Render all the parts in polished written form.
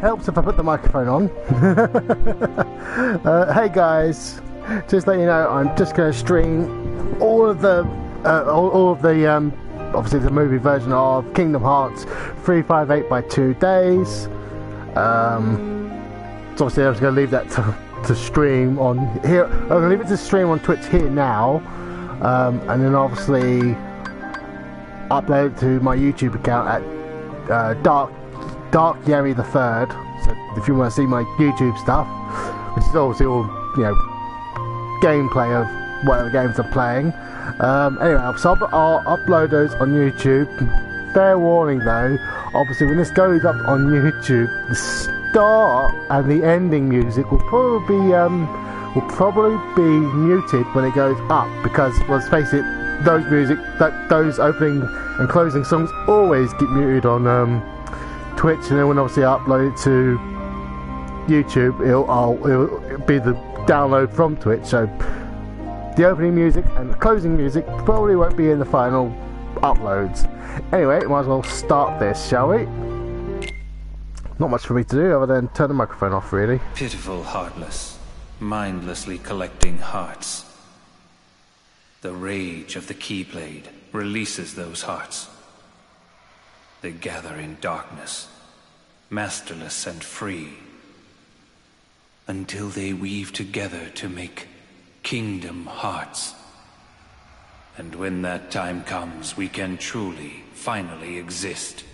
helps if I put the microphone on. Hey guys, just let you know, I'm just going to stream all of the obviously the movie version of Kingdom Hearts 358 by 2 days. So obviously I was going to leave that to stream on here. I'm going to leave it to stream on Twitch here now, and then obviously upload it to my YouTube account at Dark Yeri the Third. So if you want to see my YouTube stuff, which is obviously all, you know, gameplay of whatever games I'm playing. Anyway, so I'll upload those on YouTube. Fair warning though, obviously when this goes up on YouTube, the start and the ending music will probably be muted when it goes up, because let's face it, those opening and closing songs always get muted on Twitch, and then when obviously I upload it to YouTube, it'll be the download from Twitch. So the opening music and the closing music probably won't be in the final uploads. Anyway, might as well start this, shall we? Not much for me to do other than turn the microphone off, really. Pitiful, heartless, mindlessly collecting hearts. The rage of the Keyblade releases those hearts. They gather in darkness, masterless and free, until they weave together to make Kingdom Hearts. And when that time comes, we can truly, finally exist.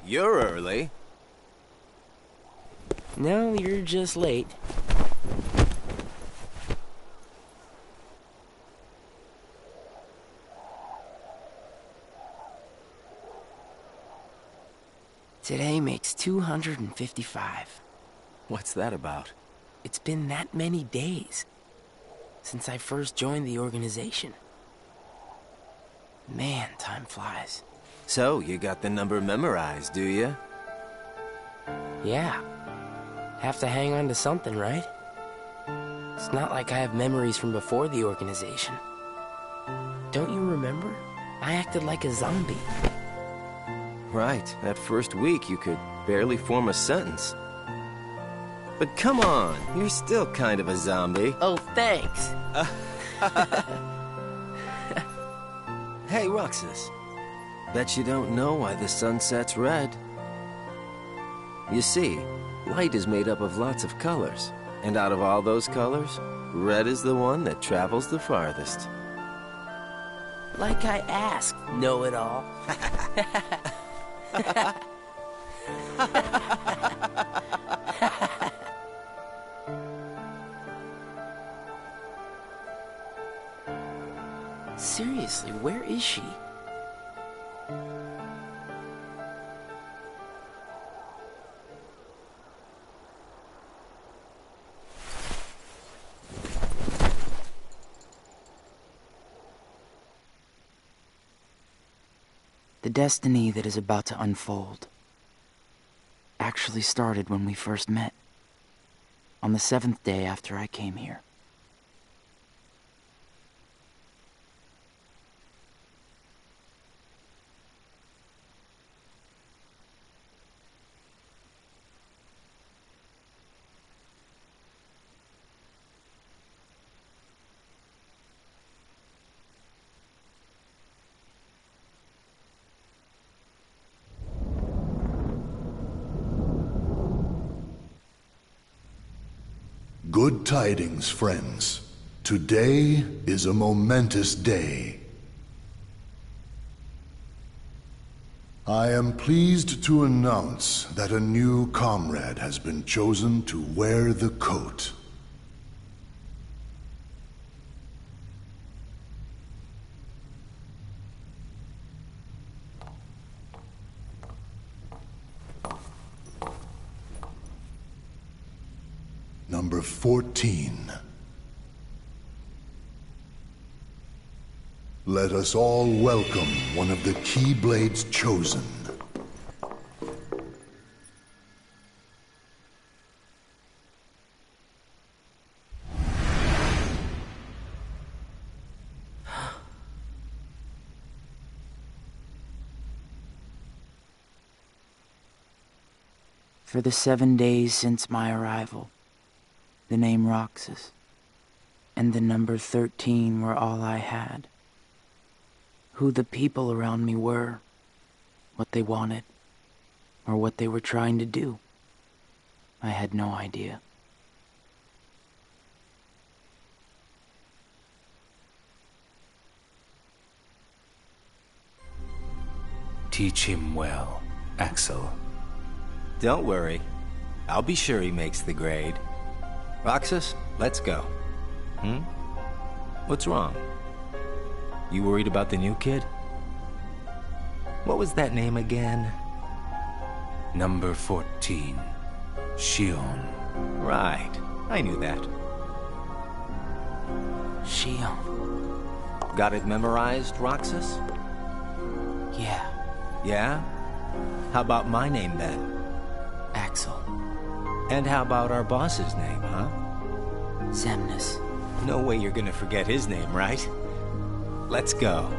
You're early. No, you're just late. Today makes 255. What's that about? It's been that many days since I first joined the organization. Man, time flies. So, you got the number memorized, do you? Yeah. Have to hang on to something, right? It's not like I have memories from before the organization. Don't you remember? I acted like a zombie. Right. That first week, you could barely form a sentence. But come on, you're still kind of a zombie. Oh, thanks. Hey, Roxas. Bet you don't know why the sun sets red. You see, light is made up of lots of colors. And out of all those colors, red is the one that travels the farthest. Like I asked, know-it-all. Seriously, where is she? The destiny that is about to unfold actually started when we first met, on the 7th day after I came here. Good tidings, friends. Today is a momentous day. I am pleased to announce that a new comrade has been chosen to wear the coat. Number 14. Let us all welcome one of the Keyblade's chosen. For the 7 days since my arrival, the name Roxas and the number 13 were all I had. Who the people around me were, what they wanted, or what they were trying to do, I had no idea. Teach him well, Axel. Don't worry. I'll be sure he makes the grade. Roxas, let's go. What's wrong? You worried about the new kid? What was that name again? Number 14, Shion. Right. I knew that. Shion. Got it memorized, Roxas? Yeah, Yeah? How about my name then? Axel. And how about our boss's name, huh? Zemnis. No way you're gonna forget his name, right? Let's go.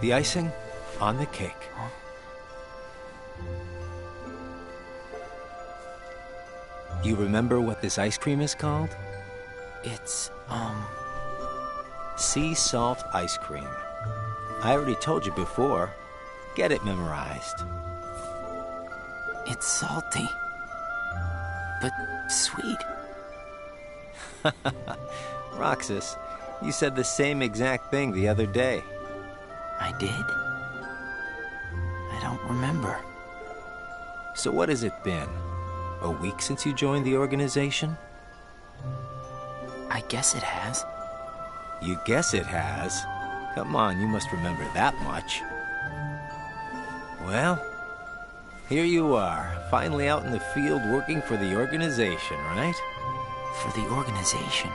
The icing on the cake. You remember what this ice cream is called? It's, Sea salt ice cream. I already told you before. Get it memorized. it's salty. But sweet. Roxas, you said the same exact thing the other day. I did? I don't remember. So what has it been? A week since you joined the organization? I guess it has. You guess it has? Come on, you must remember that much. Well, here you are, finally out in the field working for the organization, right? For the organization.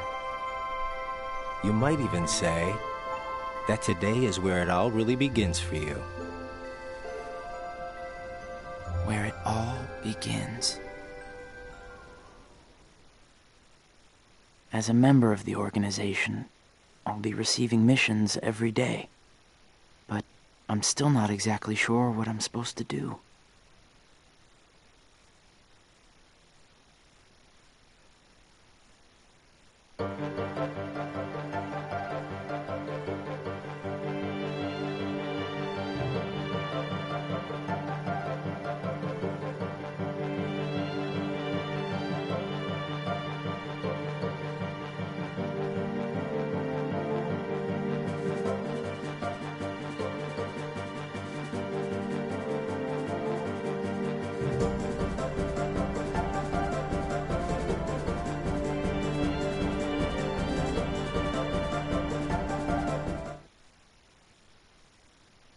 You might even say that today is where it all really begins for you. Where it all begins. As a member of the organization, I'll be receiving missions every day. But I'm still not exactly sure what I'm supposed to do.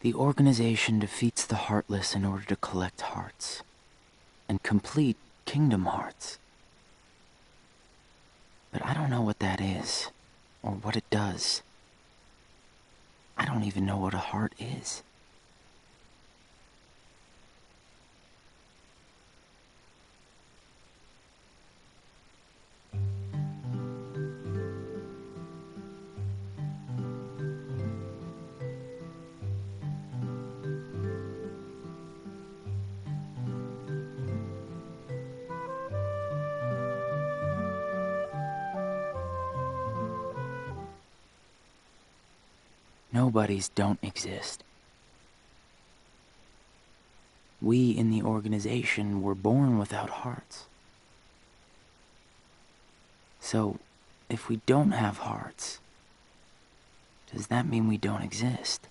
The organization defeats the Heartless in order to collect hearts and complete Kingdom Hearts. But I don't know what that is, or what it does. I don't even know what a heart is. Nobodies don't exist. We in the organization were born without hearts. So, if we don't have hearts, does that mean we don't exist?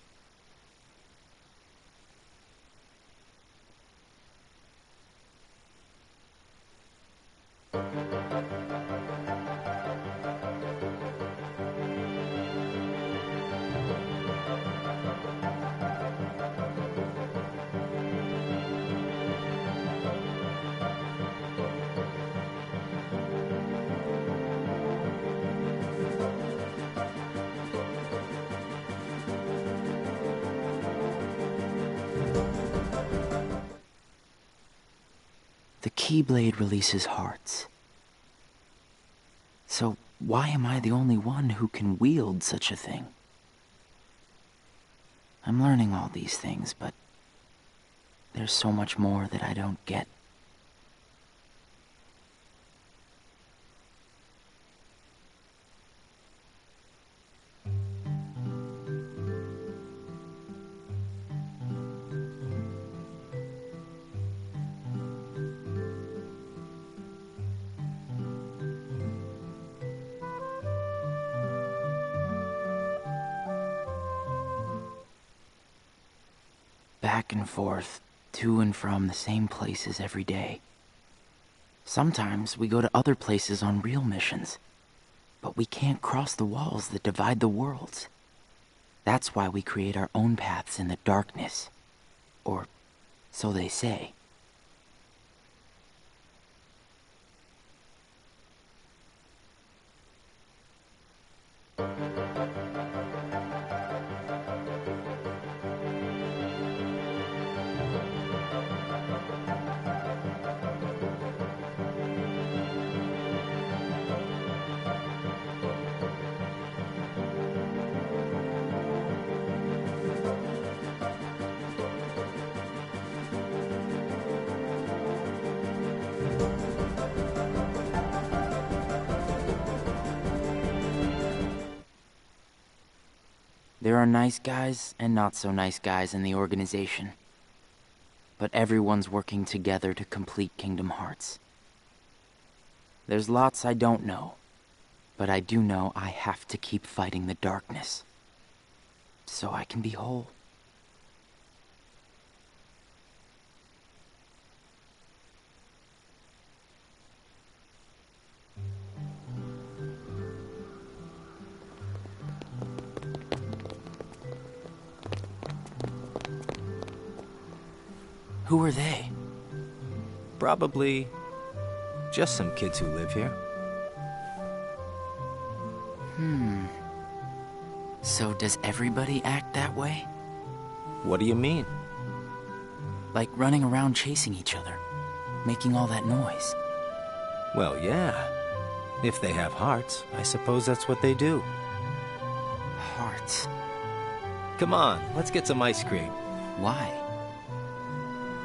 The Keyblade releases hearts. So why am I the only one who can wield such a thing? I'm learning all these things, but there's so much more that I don't get. Back and forth, to and from the same places every day. Sometimes we go to other places on real missions, but we can't cross the walls that divide the worlds. That's why we create our own paths in the darkness. Or so they say. There are nice guys and not so nice guys in the organization. But everyone's working together to complete Kingdom Hearts. There's lots I don't know, but I do know I have to keep fighting the darkness, so I can be whole. Who are they? Probably just some kids who live here. So does everybody act that way? What do you mean? Like running around chasing each other, making all that noise. Well, yeah. If they have hearts, I suppose that's what they do. Hearts. Come on, let's get some ice cream. Why?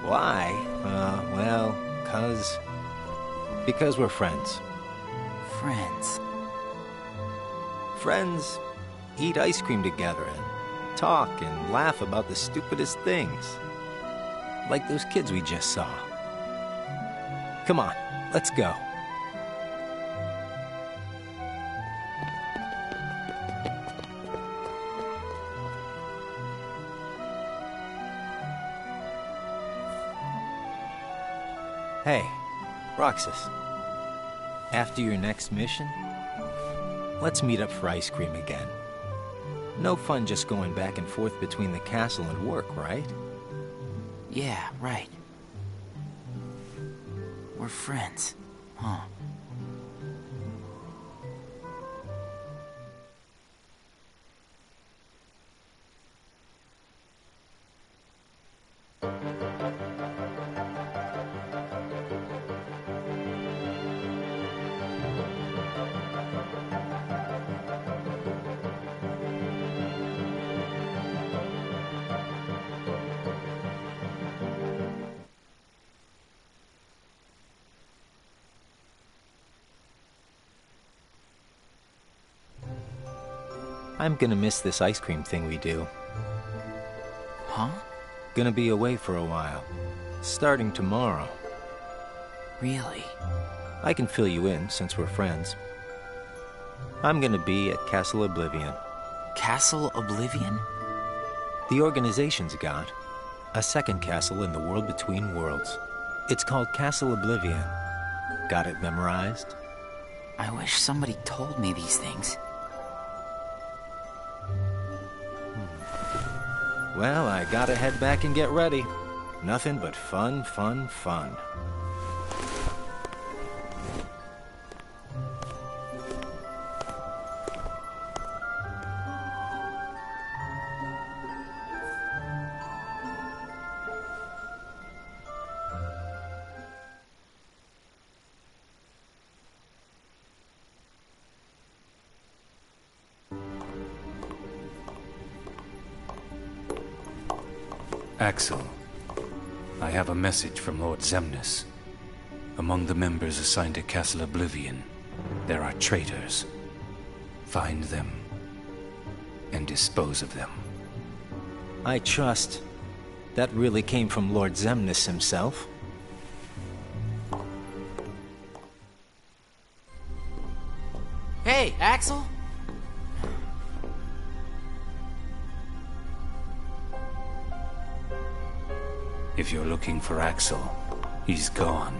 Why? Well, because we're friends. Friends. Friends eat ice cream together and talk and laugh about the stupidest things. Like those kids we just saw. Come on, let's go. Hey, Roxas. After your next mission, let's meet up for ice cream again. No fun just going back and forth between the castle and work, right? Yeah, right. We're friends, huh? I'm gonna miss this ice cream thing we do. Huh? Gonna be away for a while. Starting tomorrow. Really? I can fill you in since we're friends. I'm gonna be at Castle Oblivion. Castle Oblivion? The organization's got a second castle in the world between worlds. It's called Castle Oblivion. Got it memorized? I wish somebody told me these things. Well, I gotta head back and get ready. Nothing but fun, fun, fun. Axel, I have a message from Lord Xemnas. Among the members assigned to Castle Oblivion, there are traitors. Find them and dispose of them. I trust that really came from Lord Xemnas himself. Hey, Axel? If you're looking for Axel, he's gone.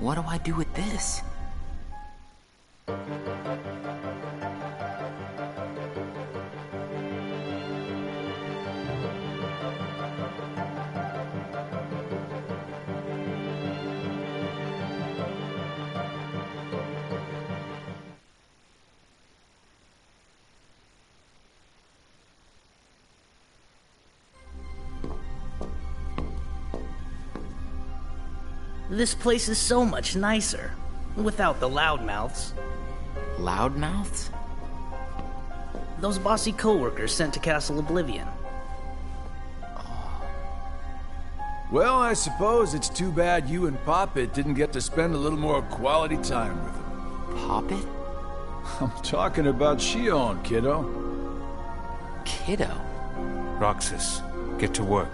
What do I do with this? This place is so much nicer, without the loudmouths. Loudmouths? Those bossy coworkers sent to Castle Oblivion. Well, I suppose it's too bad you and Poppet didn't get to spend a little more quality time with him. Poppet? I'm talking about Shion, kiddo. Kiddo? Roxas, get to work.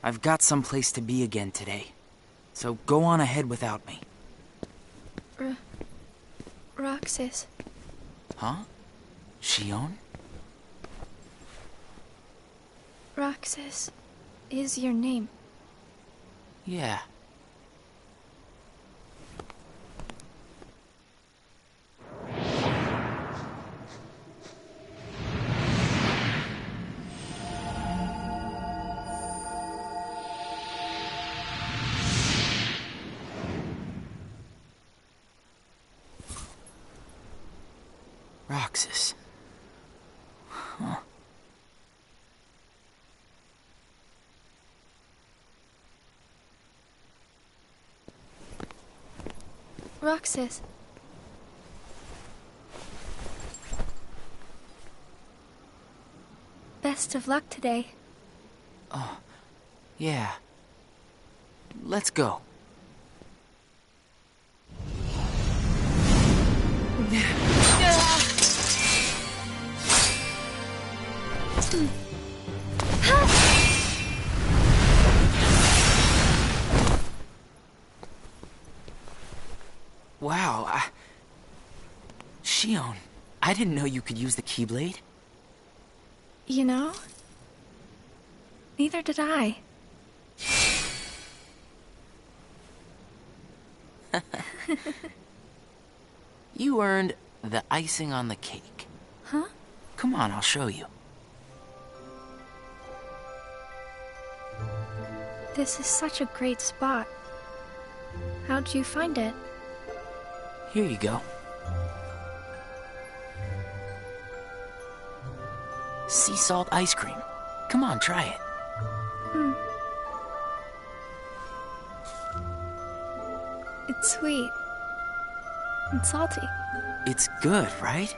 I've got someplace to be again today, so go on ahead without me. Roxas. Huh? Shion? Roxas is your name. Yeah. Roxas. Huh. Roxas. Best of luck today. Oh, yeah. Let's go. Wow, Shion, I didn't know you could use the Keyblade. You know? Neither did I. You earned the icing on the cake. Huh? Come on, I'll show you. This is such a great spot. How'd you find it? Here you go. Sea salt ice cream. Come on, try it. It's sweet. And salty. It's good, right?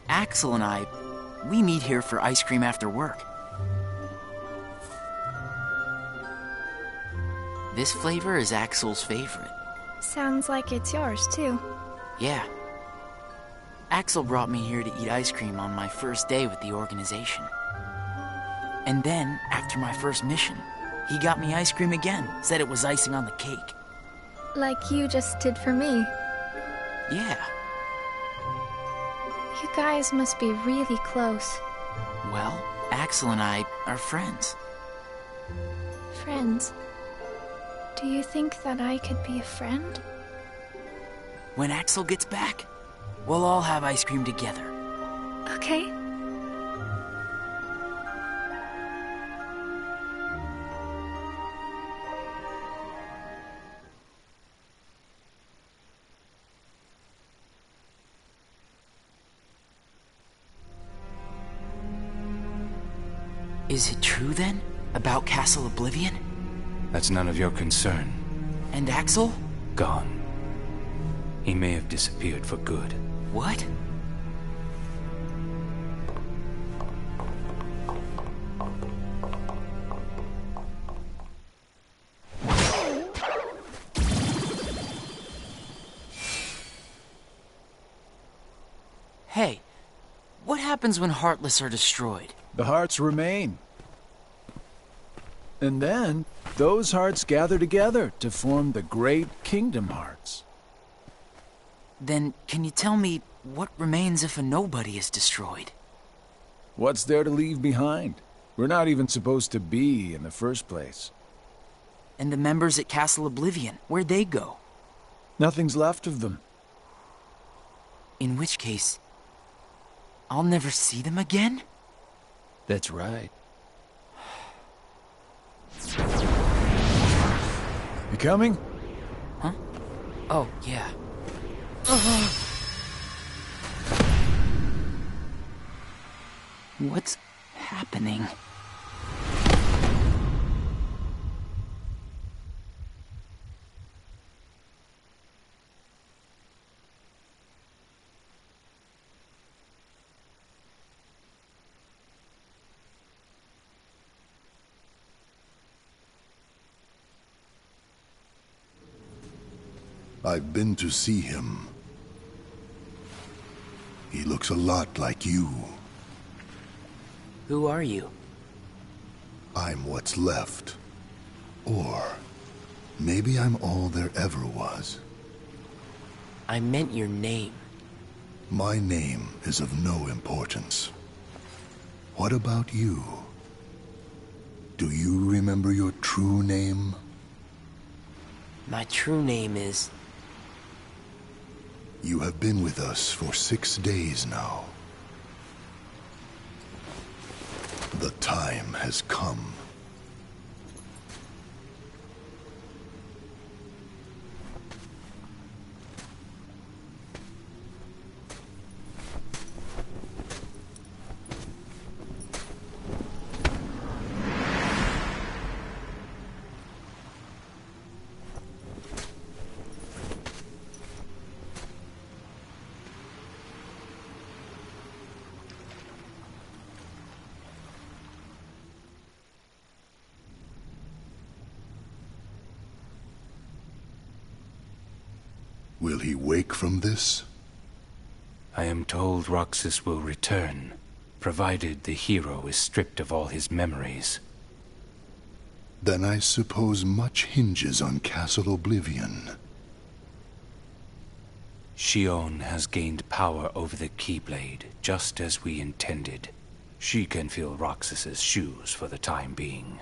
Axel and I, we meet here for ice cream after work. This flavor is Axel's favorite. Sounds like it's yours, too. Yeah. Axel brought me here to eat ice cream on my first day with the organization. And then, after my first mission, he got me ice cream again, said it was icing on the cake. Like you just did for me. Yeah. You guys must be really close. Well, Axel and I are friends. Friends. Do you think that I could be a friend? When Axel gets back, we'll all have ice cream together. Okay. Is it true then? About Castle Oblivion? That's none of your concern. And Axel? Gone. He may have disappeared for good. What? Hey, what happens when Heartless are destroyed? The hearts remain. And then, those hearts gather together to form the great Kingdom Hearts. Then, can you tell me what remains if a nobody is destroyed? What's there to leave behind? We're not even supposed to be in the first place. And the members at Castle Oblivion, where'd they go? Nothing's left of them. In which case, I'll never see them again? That's right. You coming? Huh? Oh, yeah. What's happening? I've been to see him. He looks a lot like you. Who are you? I'm what's left. Or maybe I'm all there ever was. I meant your name. My name is of no importance. What about you? Do you remember your true name? My true name is... You have been with us for 6 days now. The time has come. Will he wake from this? I am told Roxas will return, provided the hero is stripped of all his memories. Then I suppose much hinges on Castle Oblivion. Shion has gained power over the Keyblade, just as we intended. She can fill Roxas's shoes for the time being.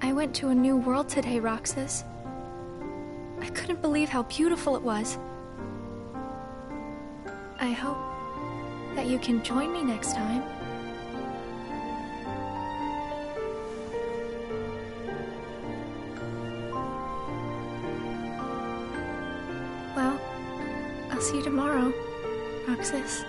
I went to a new world today, Roxas. I couldn't believe how beautiful it was. I hope that you can join me next time. Well, I'll see you tomorrow, Roxas.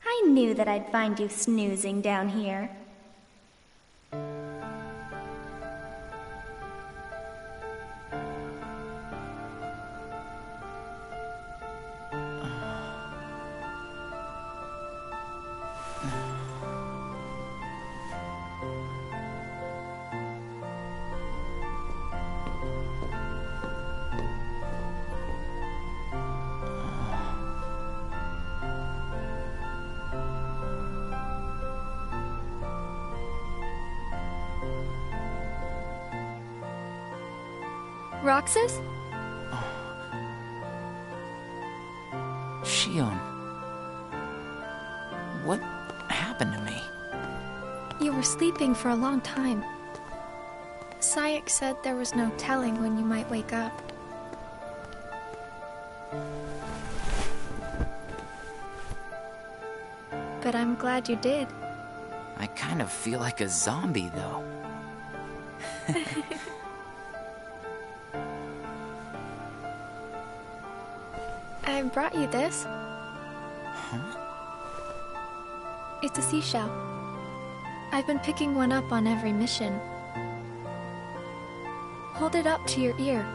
I knew that I'd find you snoozing down here. Roxas? Shion. What happened to me? You were sleeping for a long time. Sayek said there was no telling when you might wake up. But I'm glad you did. I kind of feel like a zombie, though. I brought you this. Huh? It's a seashell. I've been picking one up on every mission. Hold it up to your ear.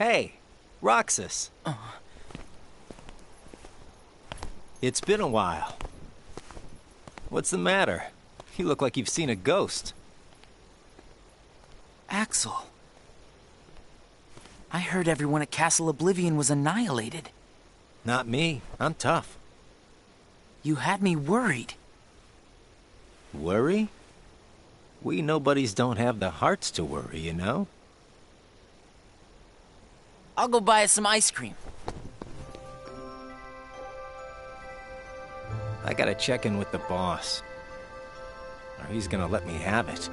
Hey, Roxas. It's been a while. What's the matter? You look like you've seen a ghost. Axel. I heard everyone at Castle Oblivion was annihilated. Not me. I'm tough. You had me worried. Worry? We nobodies don't have the hearts to worry, you know? I'll go buy us some ice cream. I gotta check in with the boss. Or he's gonna let me have it.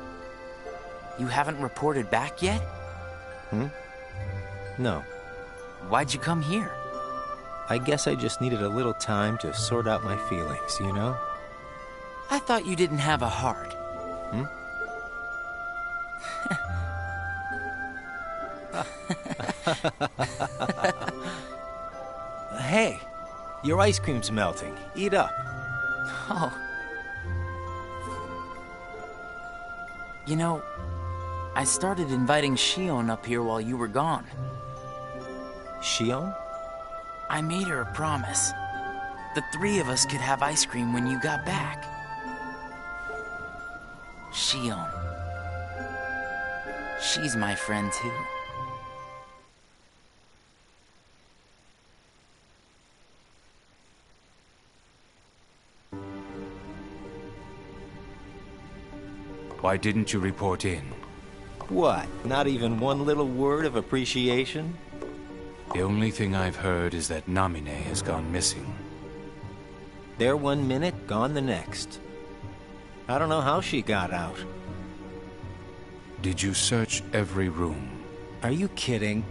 You haven't reported back yet? No. Why'd you come here? I guess I just needed a little time to sort out my feelings, you know? I thought you didn't have a heart. Hey, your ice cream's melting. Eat up. Oh. You know, I started inviting Shion up here while you were gone. Shion? I made her a promise. The three of us could have ice cream when you got back. Shion. She's my friend too. Why didn't you report in? What? Not even one little word of appreciation? The only thing I've heard is that Namine has gone missing. There 1 minute, gone the next. I don't know how she got out. Did you search every room? Are you kidding?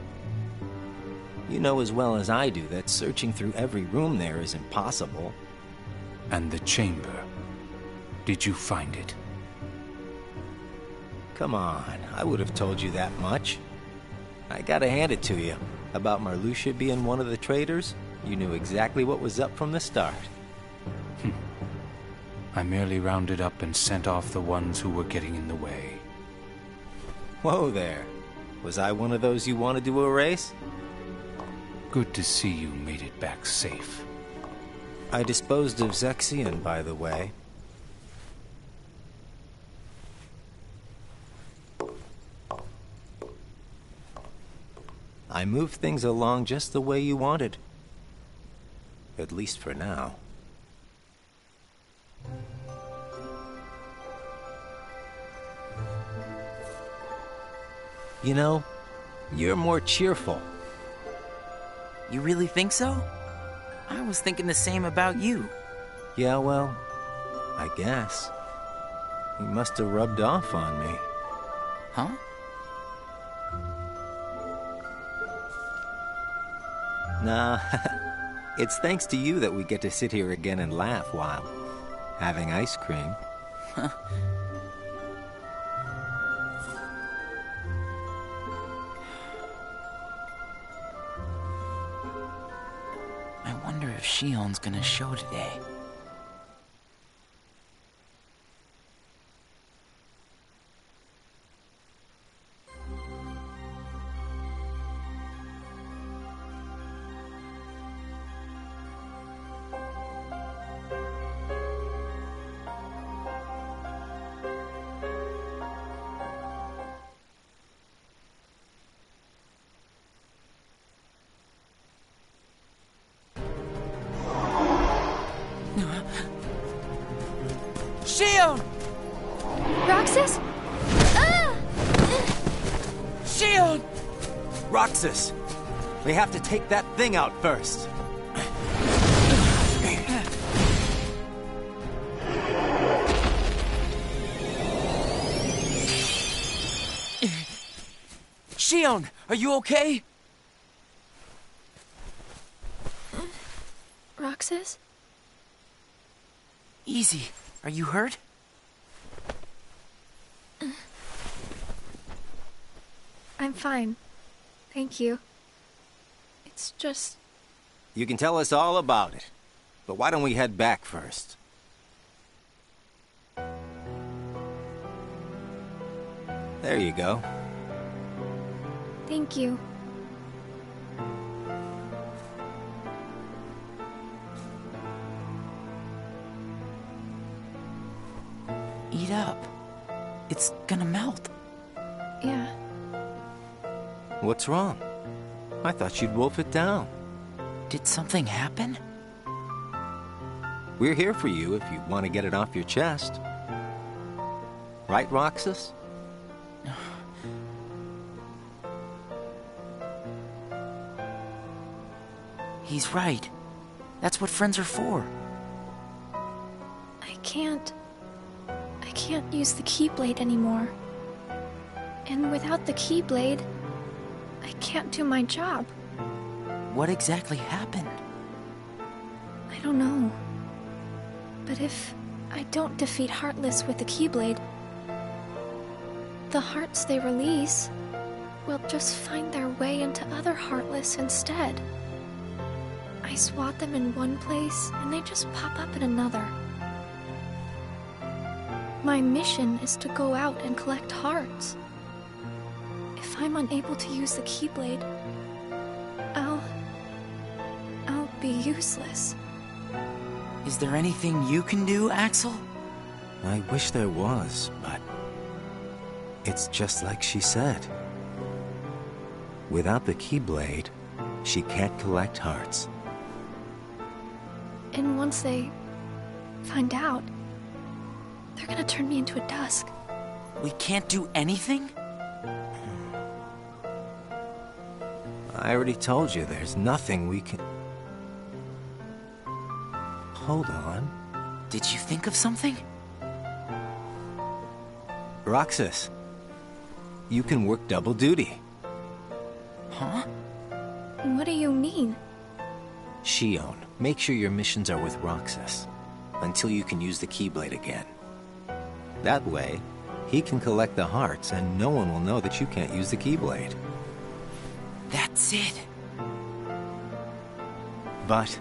You know as well as I do that searching through every room there is impossible. And the chamber? Did you find it? Come on, I would have told you that much. I gotta hand it to you. About Marluxia being one of the traitors, you knew exactly what was up from the start. I merely rounded up and sent off the ones who were getting in the way. Whoa there. Was I one of those you wanted to erase? Good to see you made it back safe. I disposed of Zexion, by the way. I moved things along just the way you wanted. At least for now. You know, you're more cheerful. You really think so? I was thinking the same about you. Yeah, well, I guess. You must have rubbed off on me. Huh? Nah, it's thanks to you that we get to sit here again and laugh while having ice cream. I wonder if Shion's gonna show today. Shion! Roxas? Ah! Shion! Roxas! We have to take that thing out first. Shion, are you okay? Roxas? Easy. Are you hurt? I'm fine. Thank you. It's just... You can tell us all about it. But why don't we head back first? There you go. Thank you. eat up. It's gonna melt. Yeah. What's wrong? I thought you'd wolf it down. Did something happen? We're here for you if you want to get it off your chest. Right, Roxas? He's right. That's what friends are for. I can't use the Keyblade anymore. And without the Keyblade, I can't do my job. What exactly happened? I don't know. But if I don't defeat Heartless with the Keyblade, the hearts they release will just find their way into other Heartless instead. I swat them in one place, and they just pop up in another. My mission is to go out and collect hearts. If I'm unable to use the Keyblade, I'll be useless. Is there anything you can do, Axel? I wish there was, but it's just like she said. Without the Keyblade, she can't collect hearts. And once they find out, they're gonna turn me into a dusk. We can't do anything? I already told you there's nothing we can... Hold on. Did you think of something? Roxas, you can work double duty. Huh? What do you mean? Shion, make sure your missions are with Roxas until you can use the Keyblade again. That way, he can collect the hearts and no one will know that you can't use the Keyblade. That's it. But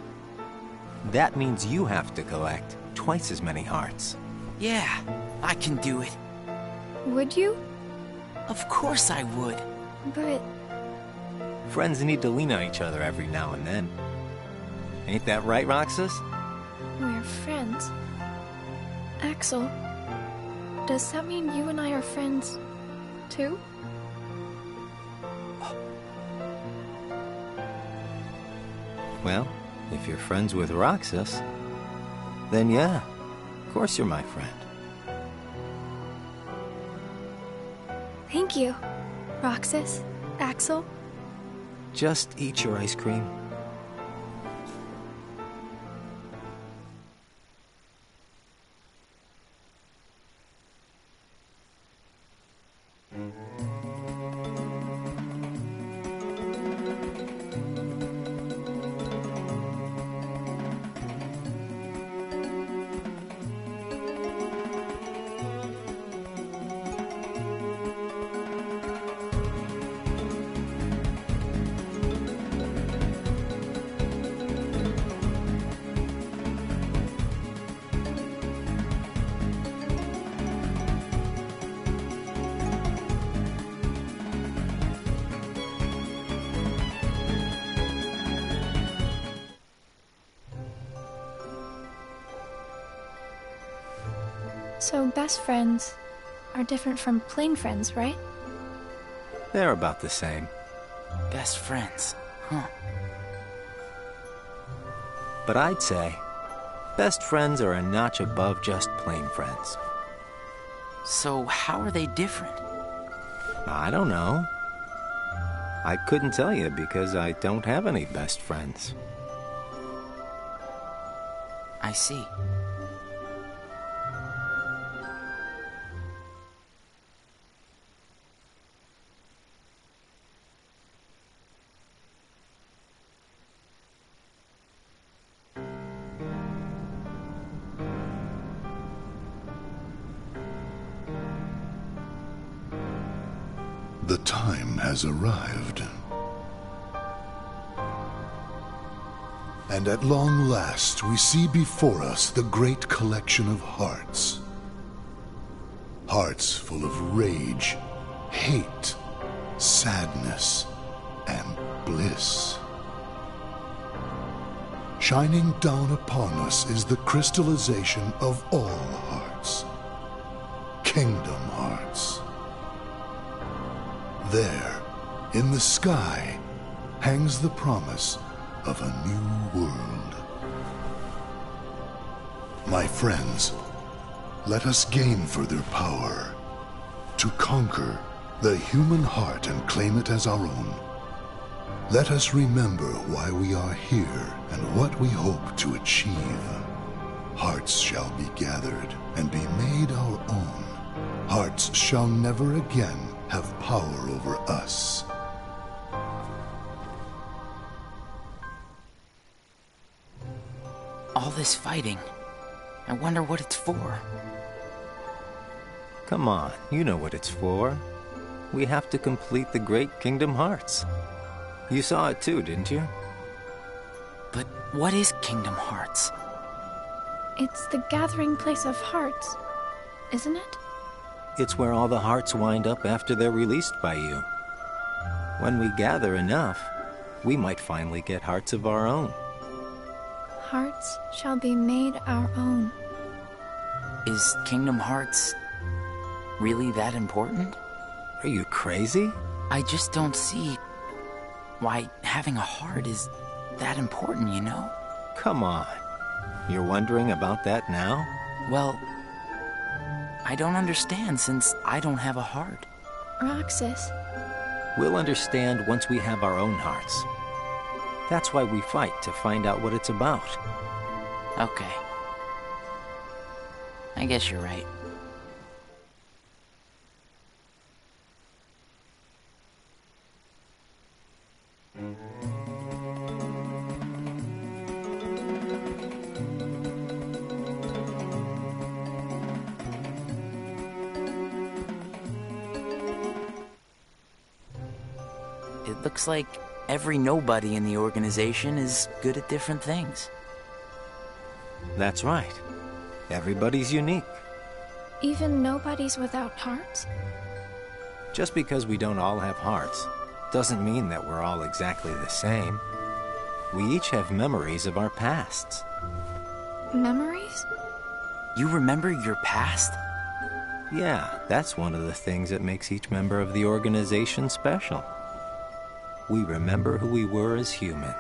that means you have to collect twice as many hearts. Yeah, I can do it. Would you? Of course I would. But... Friends need to lean on each other every now and then. Ain't that right, Roxas? we're friends. Axel, does that mean you and I are friends, too? Well, if you're friends with Roxas, then yeah, of course you're my friend. Thank you, Roxas, Axel. Just eat your ice cream. So best friends are different from plain friends, right? They're about the same. Best friends, huh? But I'd say best friends are a notch above just plain friends. So how are they different? I don't know. I couldn't tell you because I don't have any best friends. I see. The time has arrived. And at long last, we see before us the great collection of hearts. Hearts full of rage, hate, sadness, and bliss. Shining down upon us is the crystallization of all hearts. Kingdom Hearts. There, in the sky, hangs the promise of a new world. My friends, let us gain further power to conquer the human heart and claim it as our own. Let us remember why we are here and what we hope to achieve. Hearts shall be gathered and be made our own. Hearts shall never again have power over us. All this fighting. I wonder what it's for. Come on, you know what it's for. We have to complete the Great Kingdom Hearts. You saw it too, didn't you? But what is Kingdom Hearts? It's the gathering place of hearts, isn't it? It's where all the hearts wind up after they're released by you. When we gather enough, we might finally get hearts of our own. Hearts shall be made our own. Is Kingdom Hearts really that important? Are you crazy? I just don't see why having a heart is that important, you know? Come on. You're wondering about that now? Well, I don't understand since I don't have a heart. Roxas. We'll understand once we have our own hearts. That's why we fight, to find out what it's about. Okay. I guess you're right. It looks like every nobody in the organization is good at different things. That's right. Everybody's unique. Even nobodies without hearts? Just because we don't all have hearts doesn't mean that we're all exactly the same. We each have memories of our pasts. Memories? You remember your past? Yeah, that's one of the things that makes each member of the organization special. We remember who we were as humans.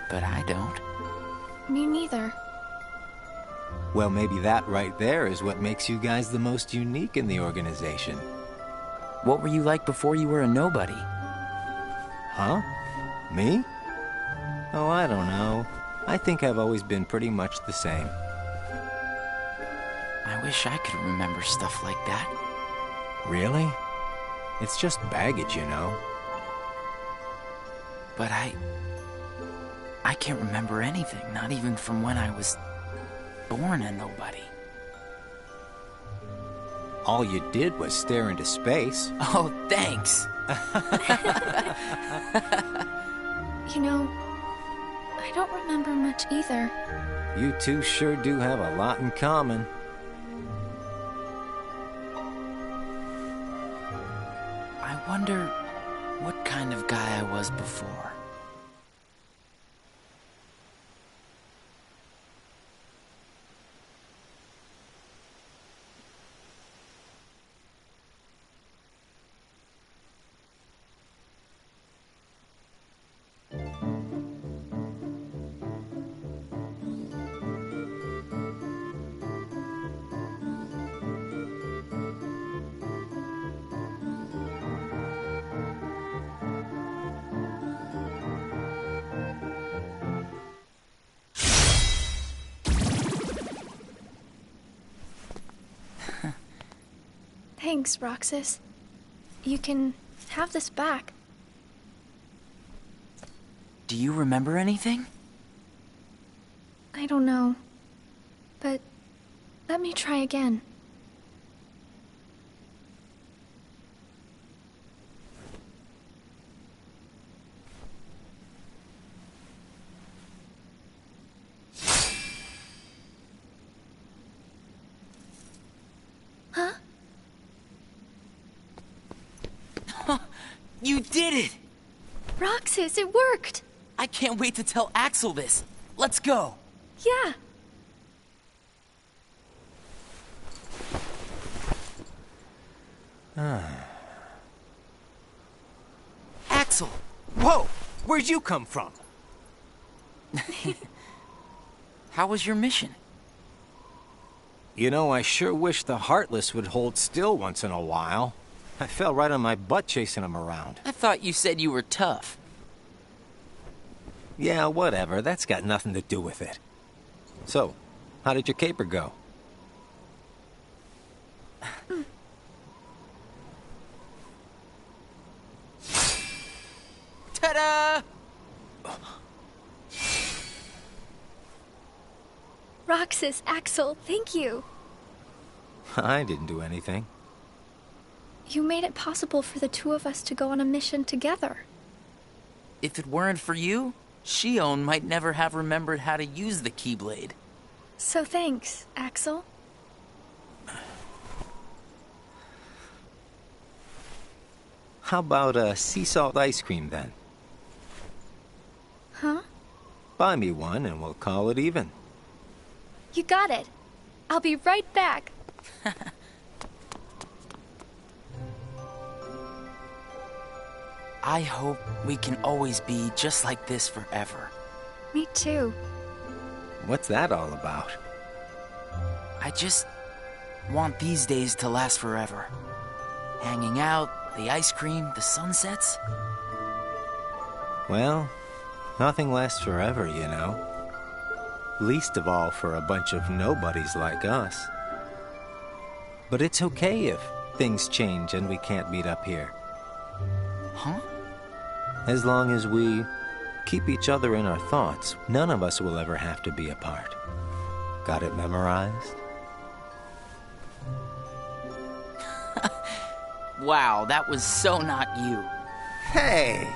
But I don't. Me neither. Well, maybe that right there is what makes you guys the most unique in the organization. What were you like before you were a nobody? Huh? Me? Oh, I don't know. I think I've always been pretty much the same. I wish I could remember stuff like that. Really? It's just baggage, you know. But I can't remember anything, not even from when I was born a nobody. All you did was stare into space. Oh, thanks. You know, I don't remember much either. You two sure do have a lot in common. I wonder what kind of guy I was before. Thanks, Roxas. You can have this back. Do you remember anything? I don't know. But let me try again. Huh? You did it! Roxas, it worked! I can't wait to tell Axel this. Let's go. Yeah. Axel! Whoa! Where'd you come from? How was your mission? You know, I sure wish the Heartless would hold still once in a while. I fell right on my butt chasing them around. I thought you said you were tough. Yeah, whatever. That's got nothing to do with it. So, how did your caper go? Ta-da! Roxas, Axel, thank you. I didn't do anything. You made it possible for the two of us to go on a mission together. If it weren't for you, Shion might never have remembered how to use the Keyblade. So thanks, Axel. How about a sea salt ice cream then? Huh? Buy me one and we'll call it even. You got it. I'll be right back. I hope we can always be just like this forever. Me too. What's that all about? I just want these days to last forever. Hanging out, the ice cream, the sunsets. Well, nothing lasts forever, you know. Least of all for a bunch of nobodies like us. But it's okay if things change and we can't meet up here. Huh? As long as we keep each other in our thoughts, none of us will ever have to be apart. Got it memorized? Wow, that was so not you. Hey!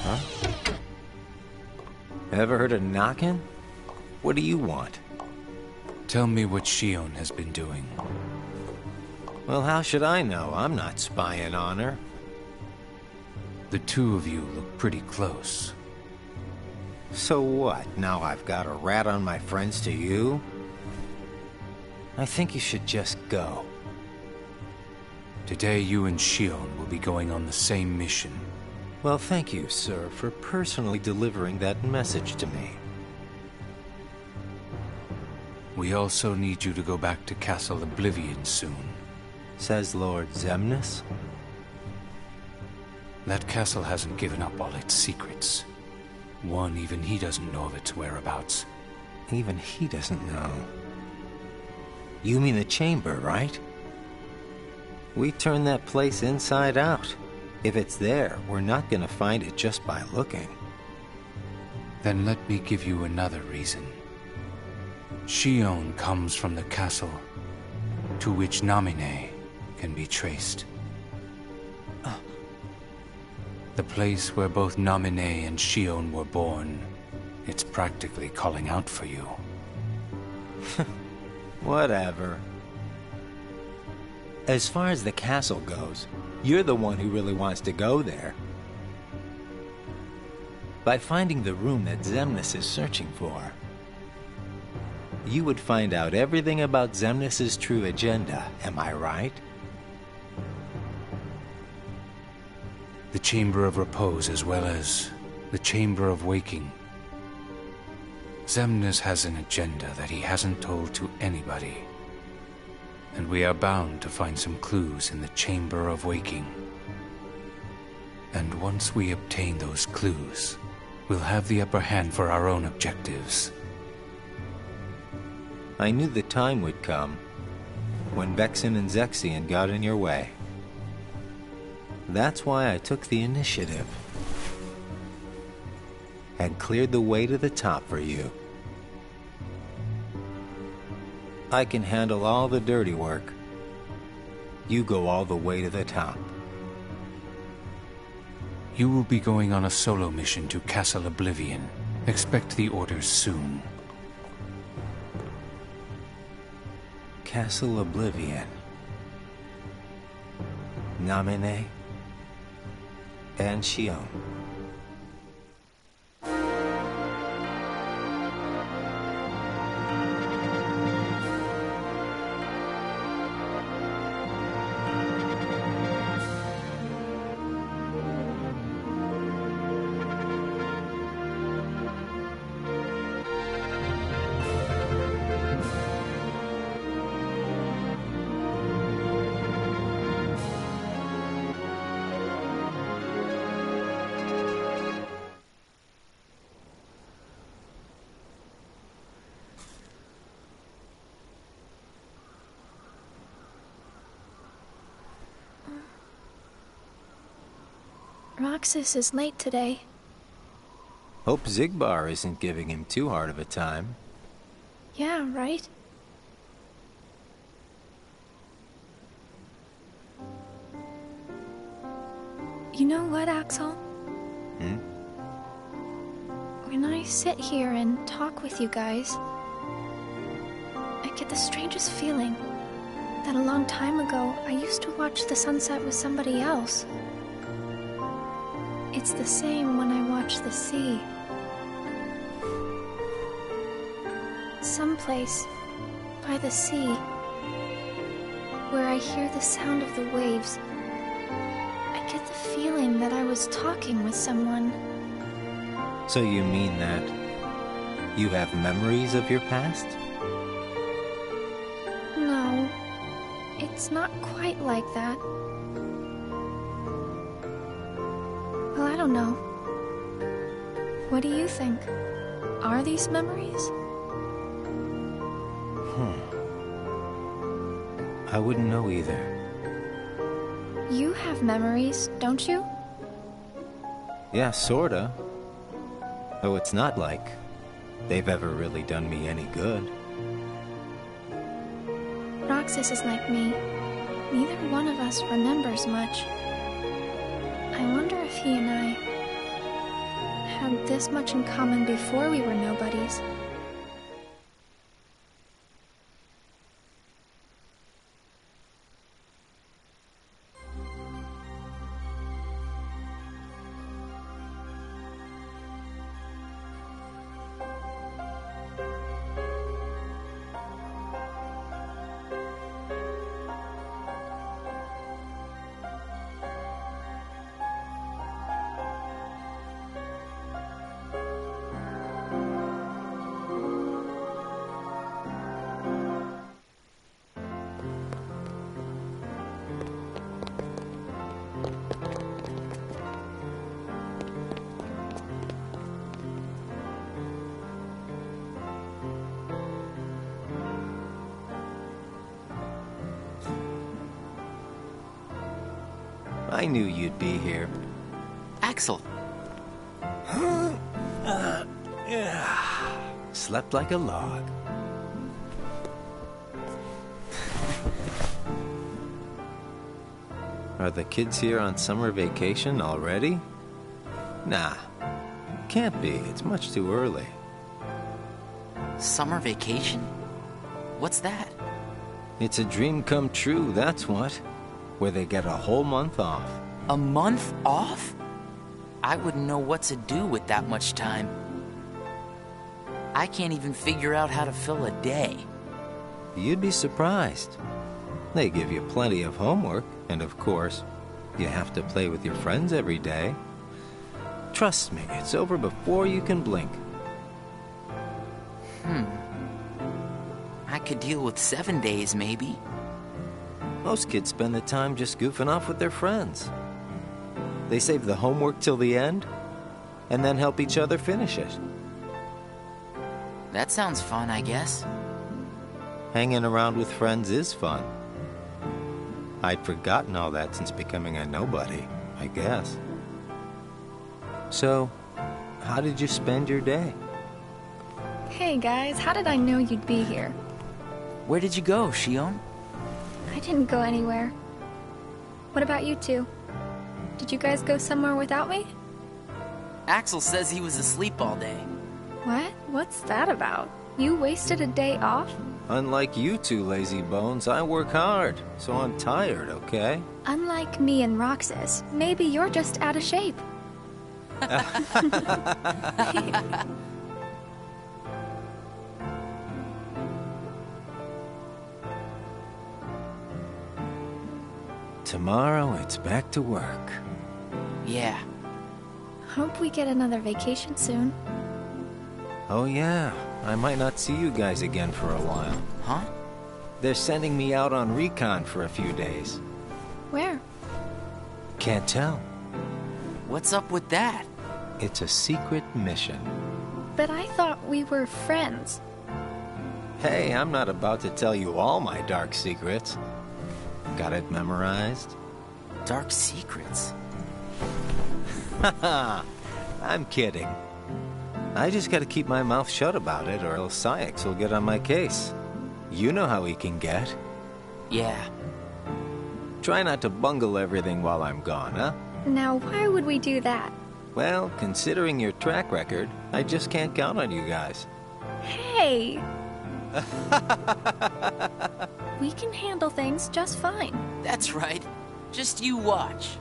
Huh? Ever heard of knocking? What do you want? Tell me what Shion has been doing. Well, how should I know? I'm not spying on her. The two of you look pretty close. So what? Now I've got a rat on my friends to you? I think you should just go. Today you and Shion will be going on the same mission. Well, thank you, sir, for personally delivering that message to me. We also need you to go back to Castle Oblivion soon. Says Lord Xemnas? That castle hasn't given up all its secrets. One, even he doesn't know of its whereabouts. Even he doesn't know. You mean the chamber, right? We turned that place inside out. If it's there, we're not gonna find it just by looking. Then let me give you another reason. Shion comes from the castle to which Namine can be traced. The place where both Namine and Shion were born. It's practically calling out for you. Whatever. As far as the castle goes, you're the one who really wants to go there. By finding the room that Xemnas is searching for, you would find out everything about Xemnas' true agenda, am I right? The Chamber of Repose as well as the Chamber of Waking. Xemnas has an agenda that he hasn't told to anybody. And we are bound to find some clues in the Chamber of Waking. And once we obtain those clues, we'll have the upper hand for our own objectives. I knew the time would come. when Vexen and Zexion got in your way. That's why I took the initiative and cleared the way to the top for you. I can handle all the dirty work. You go all the way to the top. You will be going on a solo mission to Castle Oblivion. Expect the orders soon. Castle Oblivion. Namine and Shion. Roxas is late today. Hope Zigbar isn't giving him too hard of a time. Yeah, right? You know what, Axel? When I sit here and talk with you guys, I get the strangest feeling that a long time ago I used to watch the sunset with somebody else. It's the same when I watch the sea. Someplace by the sea where I hear the sound of the waves, I get the feeling that I was talking with someone. So you mean that you have memories of your past? No, it's not quite like that. Well, I don't know. What do you think? Are these memories? I wouldn't know either. You have memories, don't you? Yeah, sorta. Though it's not like they've ever really done me any good. Roxas is like me. Neither one of us remembers much. I wonder if he and I had this much in common before we were nobodies. I knew you'd be here. Axel. Slept like a log. Are the kids here on summer vacation already? Nah, can't be. It's much too early. Summer vacation? What's that? It's a dream come true, that's what. Where they get a whole month off. A month off? I wouldn't know what to do with that much time. I can't even figure out how to fill a day. You'd be surprised. They give you plenty of homework, and of course, you have to play with your friends every day. Trust me, it's over before you can blink. I could deal with 7 days, maybe. Most kids spend the time just goofing off with their friends. They save the homework till the end, and then help each other finish it. That sounds fun, I guess. Hanging around with friends is fun, I'd forgotten all that since becoming a nobody, I guess. So, how did you spend your day? Hey guys, how did I know you'd be here? Where did you go, Shion? I didn't go anywhere. What about you two? Did you guys go somewhere without me? Axel says he was asleep all day. What? What's that about? You wasted a day off? Unlike you two lazy bones, I work hard, so I'm tired, okay? Unlike me and Roxas, maybe you're just out of shape. Tomorrow, it's back to work. Yeah. Hope we get another vacation soon. Oh yeah, I might not see you guys again for a while. Huh? They're sending me out on recon for a few days. Where? Can't tell. What's up with that? It's a secret mission. But I thought we were friends. Hey, I'm not about to tell you all my dark secrets. Got it memorized? Dark secrets? Haha, I'm kidding. I just gotta keep my mouth shut about it, or else Sykes will get on my case. You know how he can get. Yeah. Try not to bungle everything while I'm gone, huh? Now, why would we do that? Well, considering your track record, I just can't count on you guys. Hey! We can handle things just fine. That's right. Just you watch.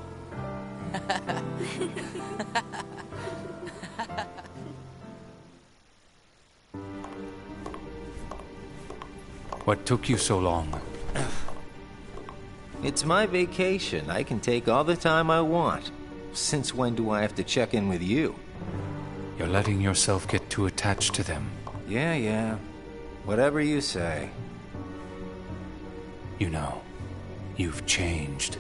What took you so long? It's my vacation. I can take all the time I want. Since when do I have to check in with you? You're letting yourself get too attached to them. Yeah. Whatever you say. You know, you've changed.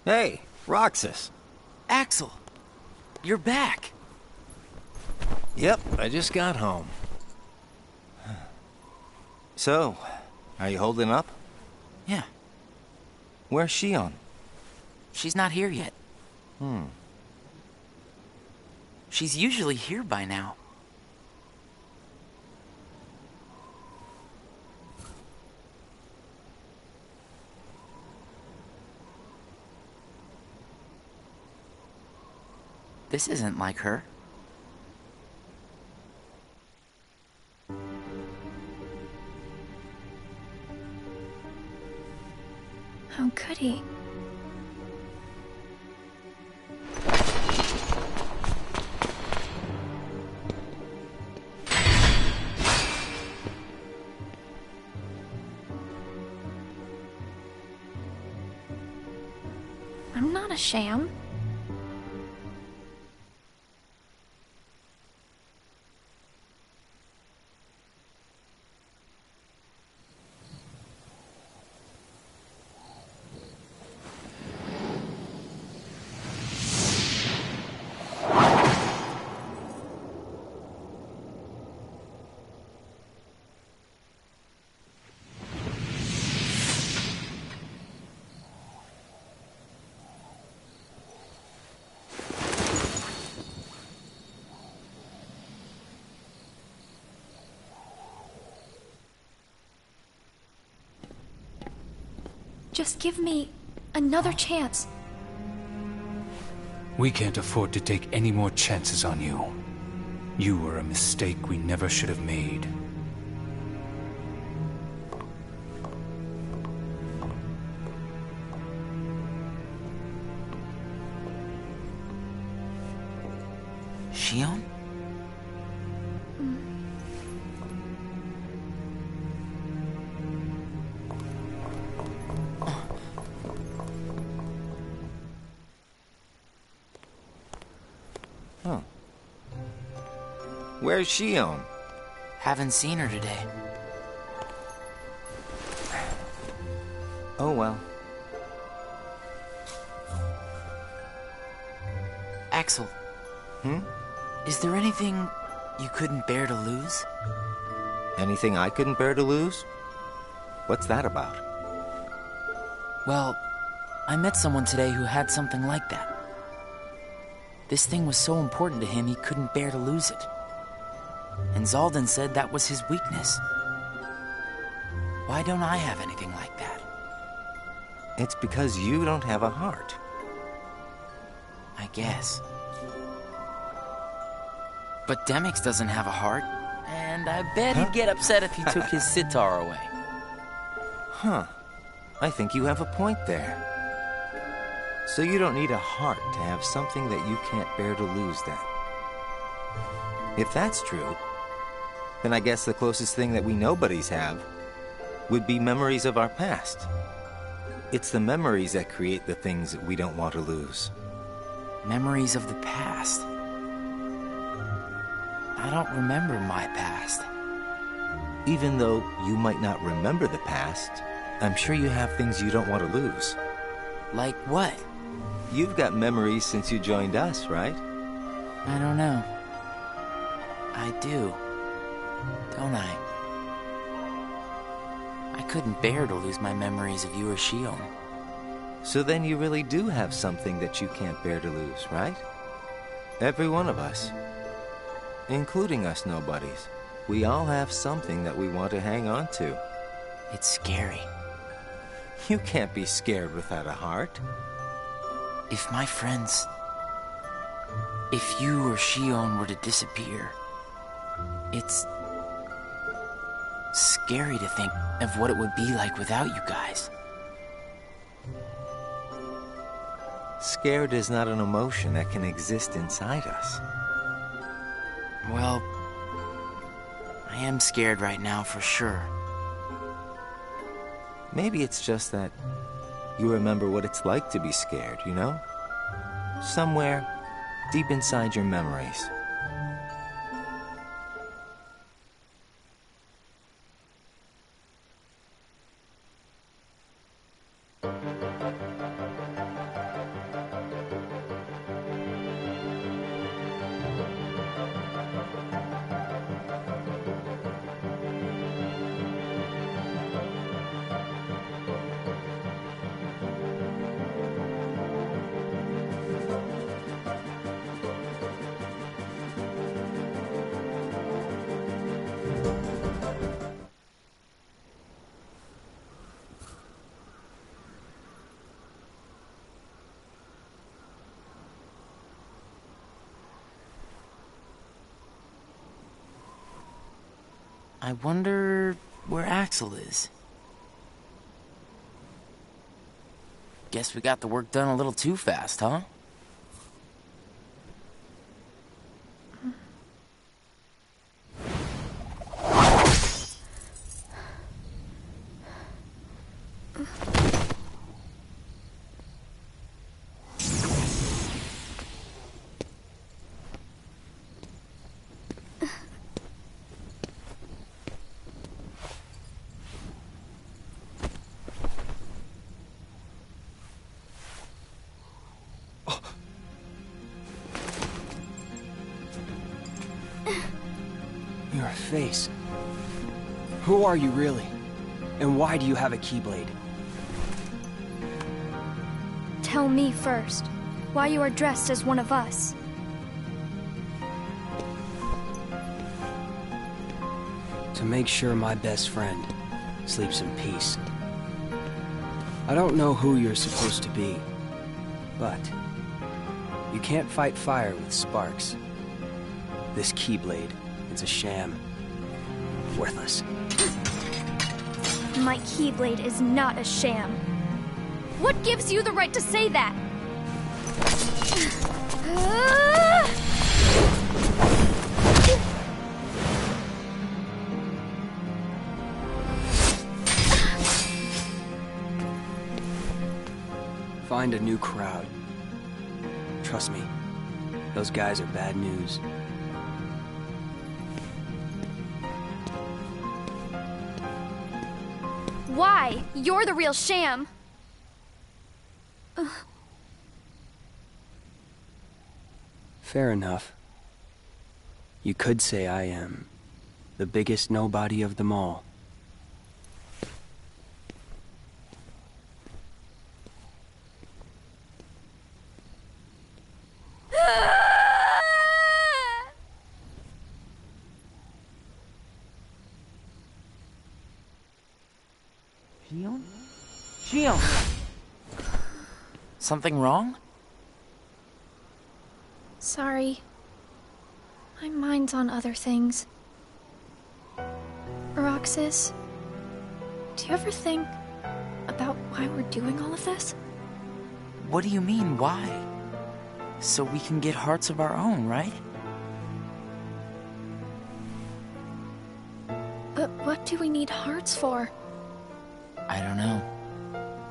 Hey, Roxas. Axel, you're back. Yep, I just got home. So, are you holding up? Yeah. Where's Shion? She's not here yet. She's usually here by now. This isn't like her. How could he? I'm not a sham. Just give me another chance. We can't afford to take any more chances on you. You were a mistake we never should have made. Shion? Huh. Where's Shion? Haven't seen her today. Oh well. Axel. Is there anything you couldn't bear to lose? Anything I couldn't bear to lose? What's that about? Well, I met someone today who had something like that. This thing was so important to him he couldn't bear to lose it. And Zaldan said that was his weakness. Why don't I have anything like that? It's because you don't have a heart. I guess. But Demix doesn't have a heart, and I bet he'd get upset if he took his sitar away. Huh. I think you have a point there. So you don't need a heart to have something that you can't bear to lose, then. If that's true, then I guess the closest thing that we nobodies have would be memories of our past. It's the memories that create the things that we don't want to lose. Memories of the past. I don't remember my past. Even though you might not remember the past, I'm sure you have things you don't want to lose. Like what? You've got memories since you joined us, right? I don't know. I do. Don't I? I couldn't bear to lose my memories of you or Shion. So then you really do have something that you can't bear to lose, right? Every one of us. Including us nobodies. We all have something that we want to hang on to. It's scary. You can't be scared without a heart. If my friends... If you or Shion were to disappear... It's... scary to think of what it would be like without you guys. Scared is not an emotion that can exist inside us. Well... I am scared right now for sure. Maybe it's just that you remember what it's like to be scared, you know? Somewhere deep inside your memories. I wonder where Axel is. Guess we got the work done a little too fast, huh? Your face. Who are you really? And why do you have a keyblade? Tell me first, why you are dressed as one of us. To make sure my best friend sleeps in peace. I don't know who you're supposed to be, but You can't fight fire with sparks. This Keyblade, it's a sham. Worthless. My Keyblade is not a sham. What gives you the right to say that? Find a new crowd. Trust me, those guys are bad news. Why? You're the real sham. Fair enough. You could say I am the biggest nobody of them all. Shion? Something wrong? Sorry. My mind's on other things. Roxas, do you ever think about why we're doing all of this? What do you mean, why? So we can get hearts of our own, right? But what do we need hearts for? I don't know.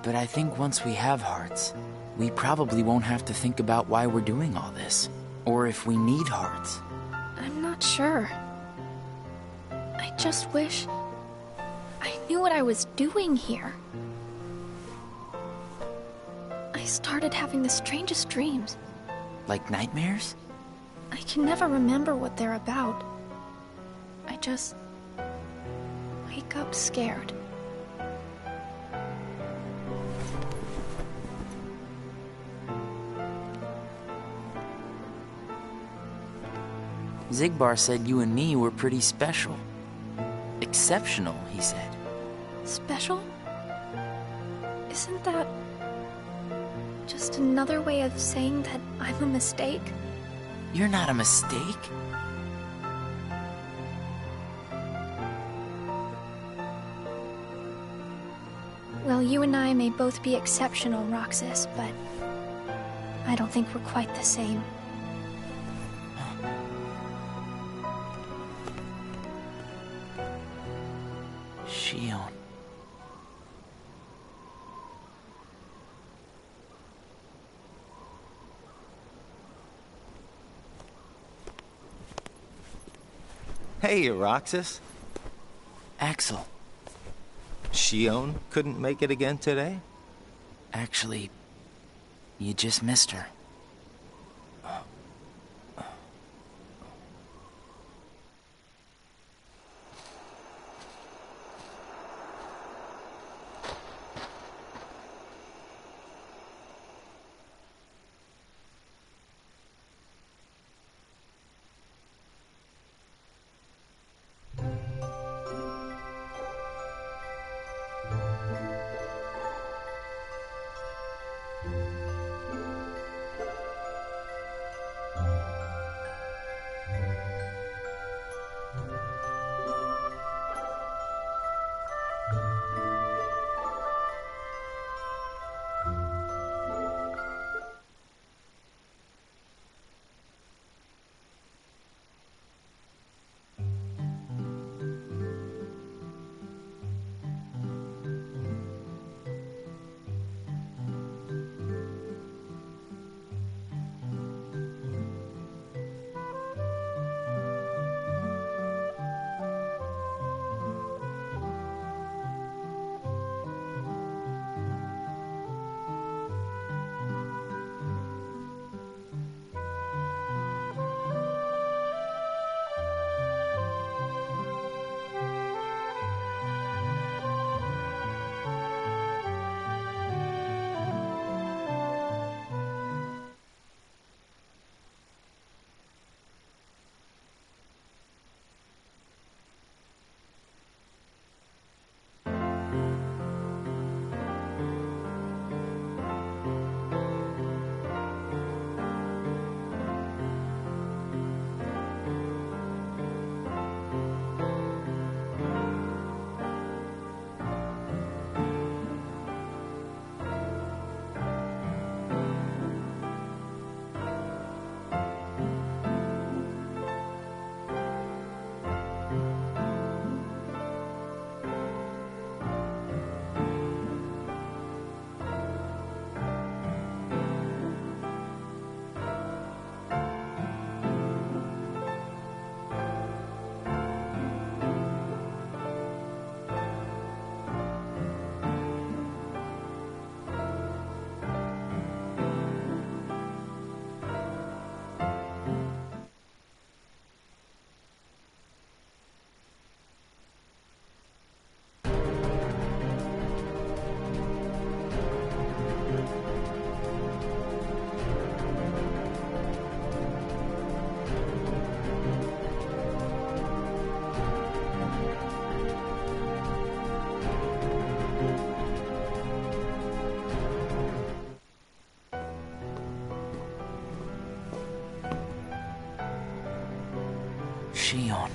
But I think once we have hearts, we probably won't have to think about why we're doing all this. Or if we need hearts. I'm not sure. I just wish I knew what I was doing here. I started having the strangest dreams. Like nightmares? I can never remember what they're about. I just wake up scared. Zigbar said you and me were pretty special. Exceptional, he said. Special? Isn't that just another way of saying that I'm a mistake? You're not a mistake. Well, you and I may both be exceptional, Roxas, but I don't think we're quite the same. Shion. Hey, Roxas. Axel. Shion couldn't make it again today? Actually, you just missed her. Shion.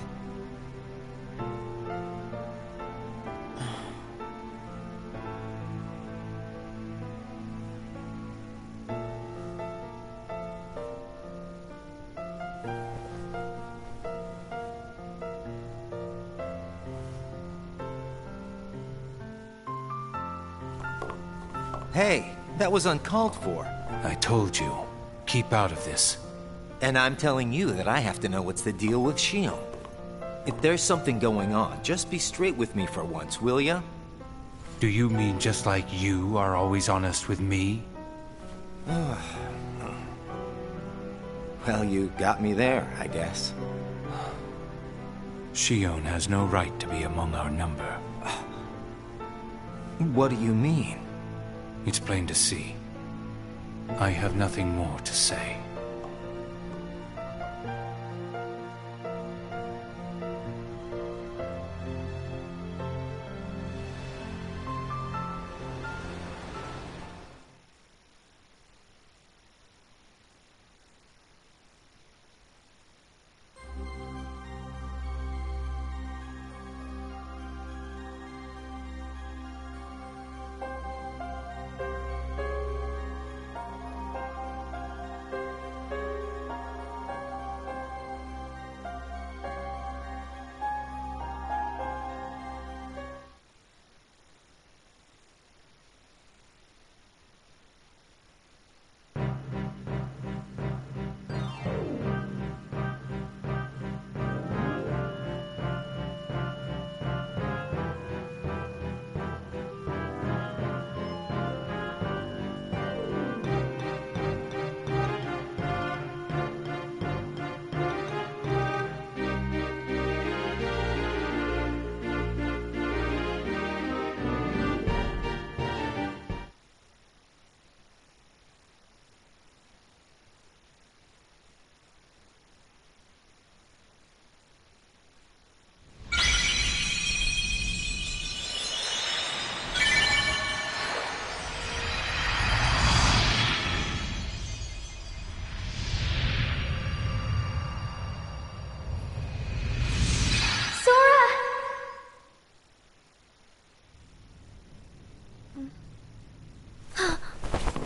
Hey, that was uncalled for. I told you, keep out of this. And I'm telling you that I have to know what's the deal with Shion. If there's something going on, just be straight with me for once, will ya? Do you mean just like you are always honest with me? Well, you got me there, I guess. Shion has no right to be among our number. What do you mean? It's plain to see. I have nothing more to say.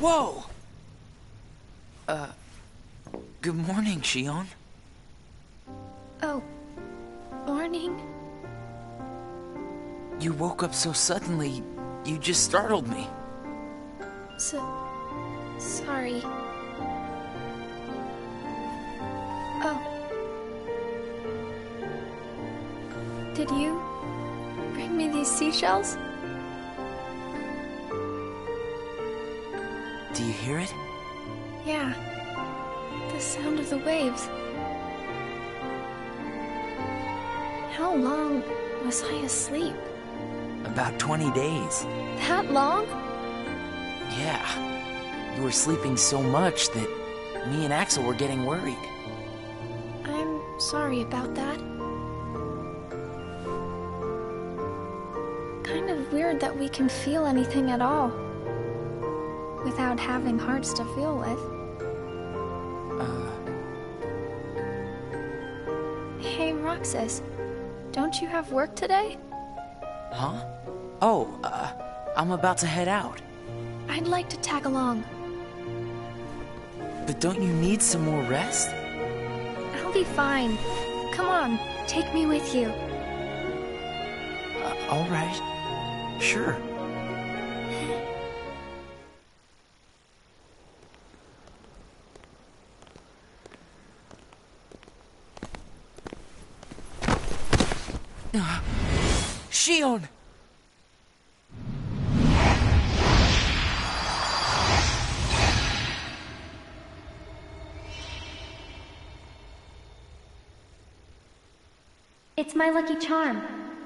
Whoa! Good morning, Shion. Oh, morning. You woke up so suddenly, you just startled me. Sorry. Oh. Did you bring me these seashells? Do you hear it? Yeah. The sound of the waves. How long was I asleep? About 20 days. That long? Yeah. You were sleeping so much that me and Axel were getting worried. I'm sorry about that. Kind of weird that we can feel anything at all without having hearts to feel with. Hey, Roxas, don't you have work today? Huh? Oh, I'm about to head out. I'd like to tag along. But don't you need some more rest? I'll be fine. Come on, take me with you. All right. Sure. Shion! It's my lucky charm.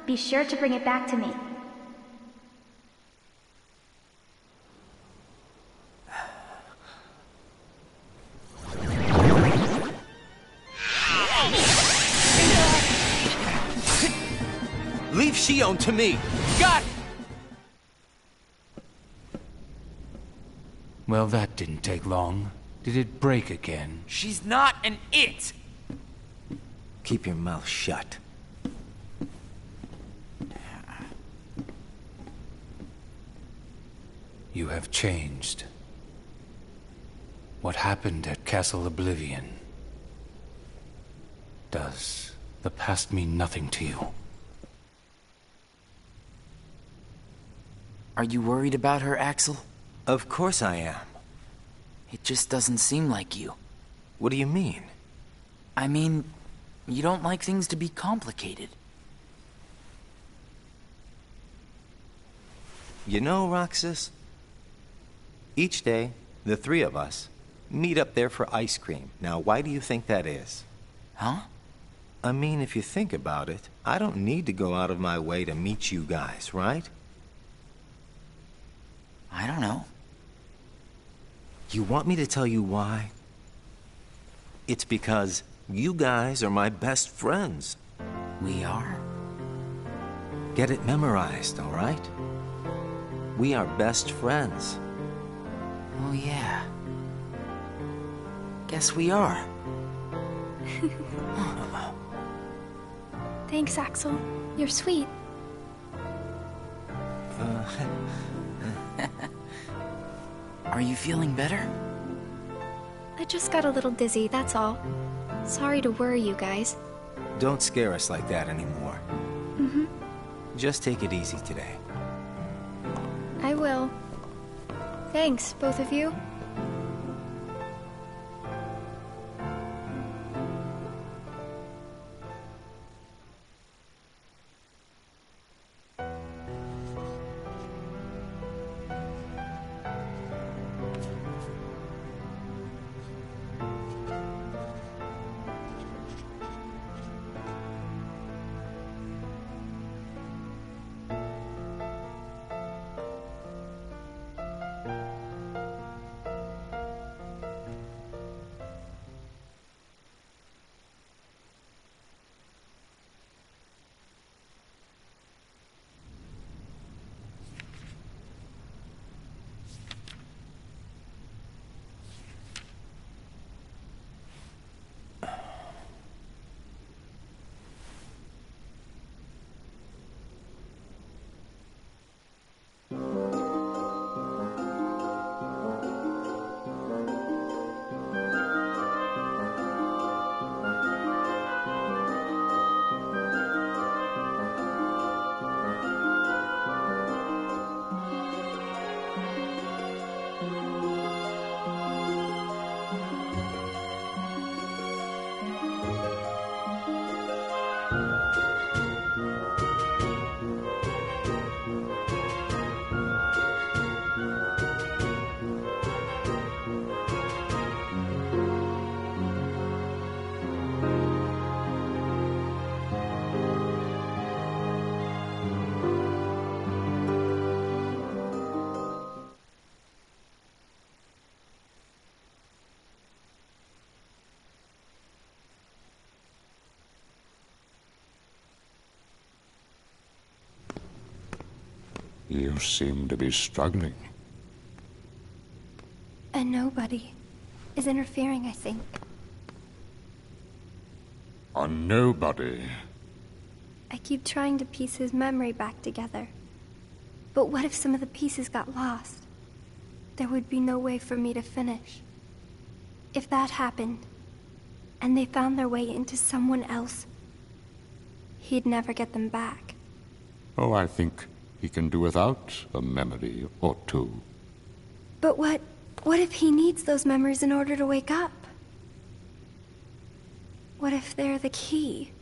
Be sure to bring it back to me. Leave Shion to me! Got it! Well, that didn't take long. Did it break again? She's not an it! Keep your mouth shut. You have changed. What happened at Castle Oblivion? Does the past mean nothing to you? Are you worried about her, Axel? Of course I am. It just doesn't seem like you. What do you mean? I mean, you don't like things to be complicated. You know, Roxas, each day, the three of us meet up there for ice cream. Now, why do you think that is? Huh? I mean, if you think about it, I don't need to go out of my way to meet you guys, right? I don't know. You want me to tell you why? It's because you guys are my best friends. We are? Get it memorized, all right? We are best friends. Oh, yeah. Guess we are. Thanks, Axel. You're sweet. Are you feeling better? I just got a little dizzy, that's all. Sorry to worry you guys. Don't scare us like that anymore. Mm-hmm. Just take it easy today. I will. Thanks, both of you. You seem to be struggling. And nobody is interfering, I think. A nobody? I keep trying to piece his memory back together. But what if some of the pieces got lost? There would be no way for me to finish. If that happened, and they found their way into someone else, he'd never get them back. Oh, I think he can do without a memory or two. But what if he needs those memories in order to wake up? What if they're the key?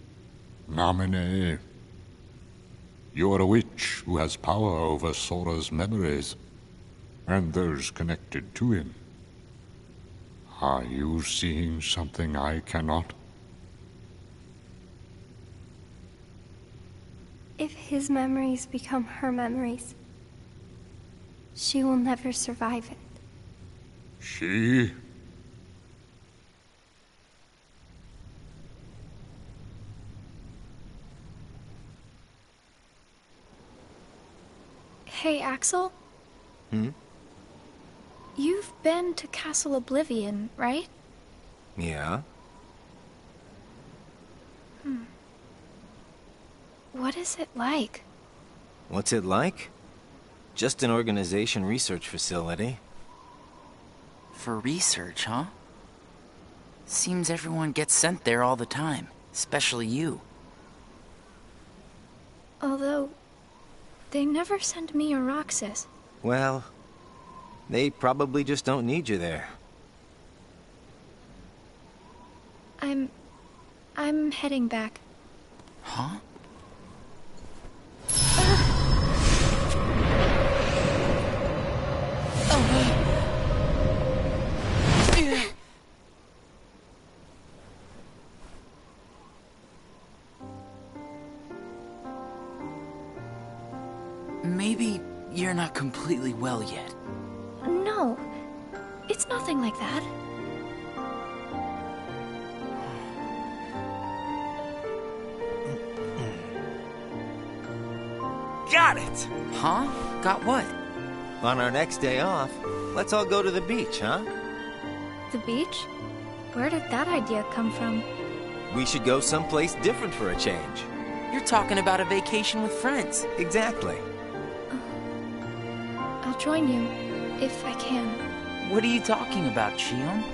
Namine, you're a witch who has power over Sora's memories, and those connected to him. Are you seeing something I cannot? If his memories become her memories, she will never survive it. She? Hey, Axel? Hmm? You've been to Castle Oblivion, right? Yeah? What is it like? What's it like? Just an organization research facility. For research, huh? Seems everyone gets sent there all the time, especially you. Although, they never send me or Roxas. Well, they probably just don't need you there. I'm heading back. Huh? Maybe you're not completely well yet. No, it's nothing like that. Got it! Huh? Got what? On our next day off, let's all go to the beach, huh? The beach? Where did that idea come from? We should go someplace different for a change. You're talking about a vacation with friends. Exactly. I'll join you, if I can. What are you talking about, Shion?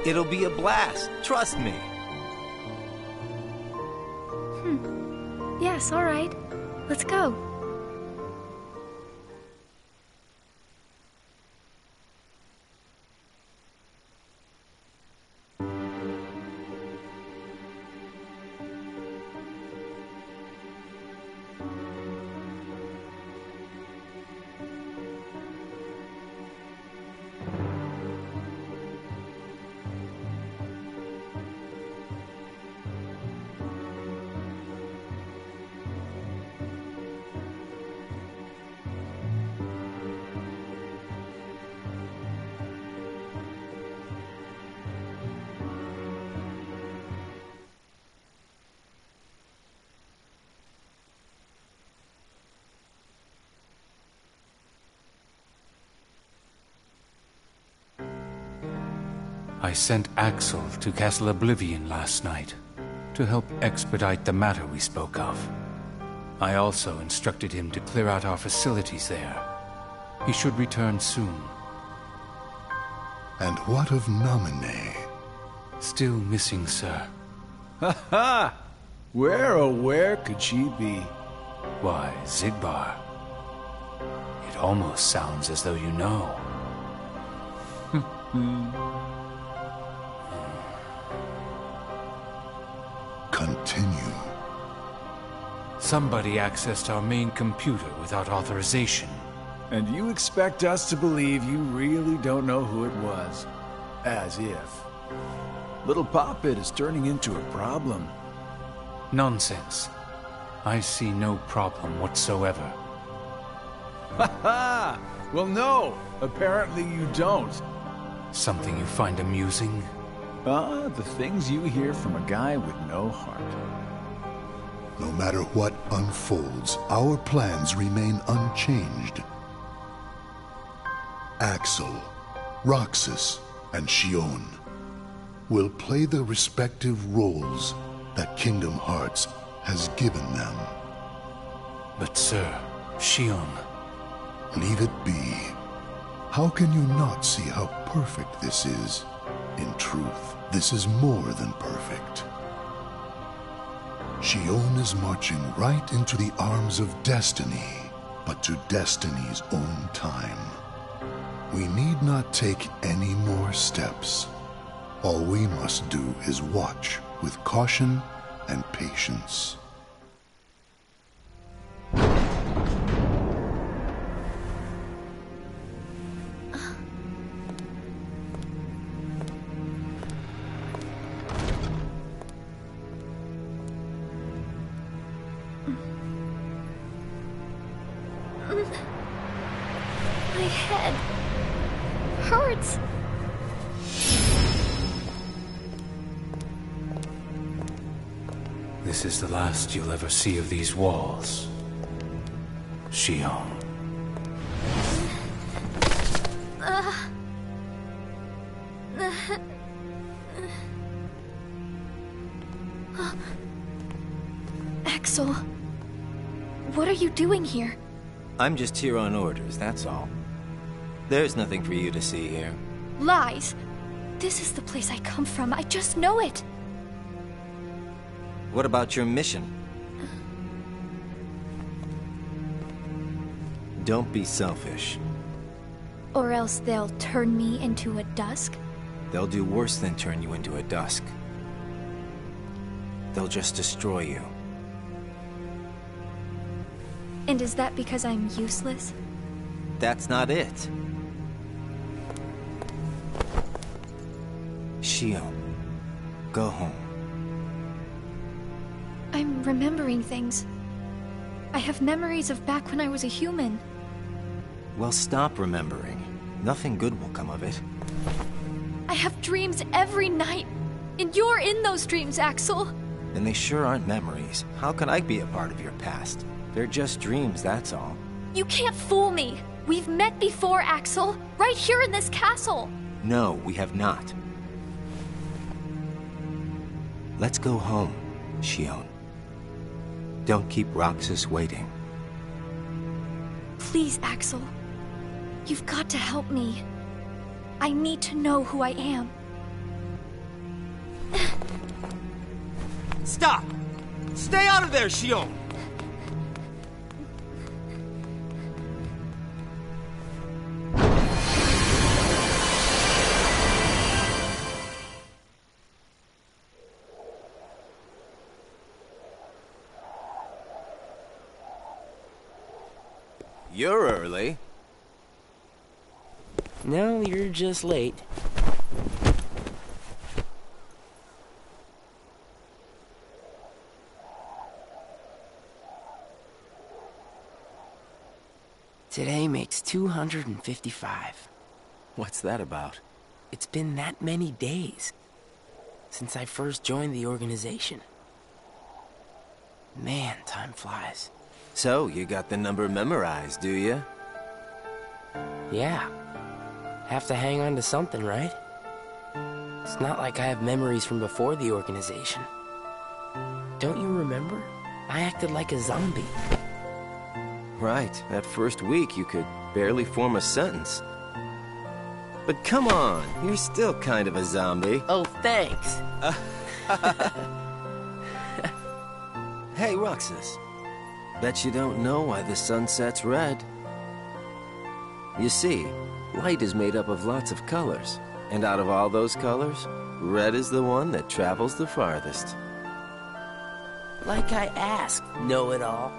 It'll be a blast, trust me. Yes, all right. Let's go. I sent Axel to Castle Oblivion last night to help expedite the matter we spoke of. I also instructed him to clear out our facilities there. He should return soon. And what of Naminé? Still missing, sir. Ha ha! Where, oh where could she be? Why, Zigbar. It almost sounds as though you know. Continue. Somebody accessed our main computer without authorization. And you expect us to believe you really don't know who it was? As if. Little Poppet is turning into a problem. Nonsense. I see no problem whatsoever. Ha ha! Well, no! Apparently you don't. Something you find amusing? The things you hear from a guy with no heart. No matter what unfolds, our plans remain unchanged. Axel, Roxas, and Shion will play the respective roles that Kingdom Hearts has given them. But sir, Shion... Leave it be. How can you not see how perfect this is? In truth, this is more than perfect. Shion is marching right into the arms of destiny, but to destiny's own time. We need not take any more steps. All we must do is watch with caution and patience. My head hurts. This is the last you'll ever see of these walls, Shion. Axel, What are you doing here? I'm just here on orders, that's all. There's nothing for you to see here. Lies! This is the place I come from. I just know it. What about your mission? Don't be selfish. Or else they'll turn me into a dusk? They'll do worse than turn you into a dusk. They'll just destroy you. And is that because I'm useless? That's not it. Shio, go home. I'm remembering things. I have memories of back when I was a human. Well, stop remembering. Nothing good will come of it. I have dreams every night. And you're in those dreams, Axel. And they sure aren't memories. How can I be a part of your past? They're just dreams, that's all. You can't fool me. We've met before, Axel. Right here in this castle. No, we have not. Let's go home, Shion. Don't keep Roxas waiting. Please, Axel. You've got to help me. I need to know who I am. Stop! Stay out of there, Shion! You're early. No, you're just late. Today makes 255. What's that about? It's been that many days since I first joined the organization. Man, time flies. So, you got the number memorized, do you? Yeah. Have to hang on to something, right? It's not like I have memories from before the organization. Don't you remember? I acted like a zombie. Right. That first week, you could barely form a sentence. But come on, you're still kind of a zombie. Oh, thanks. Hey, Roxas. Bet you don't know why the sun sets red. You see, light is made up of lots of colors. And out of all those colors, red is the one that travels the farthest. Like I asked, know-it-all.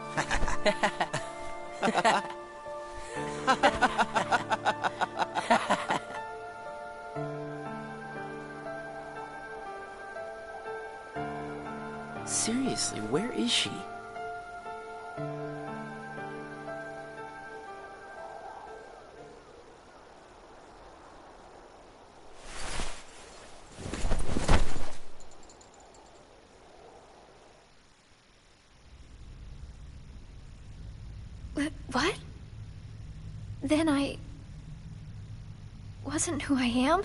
Seriously, where is she? What? Then I wasn't who I am?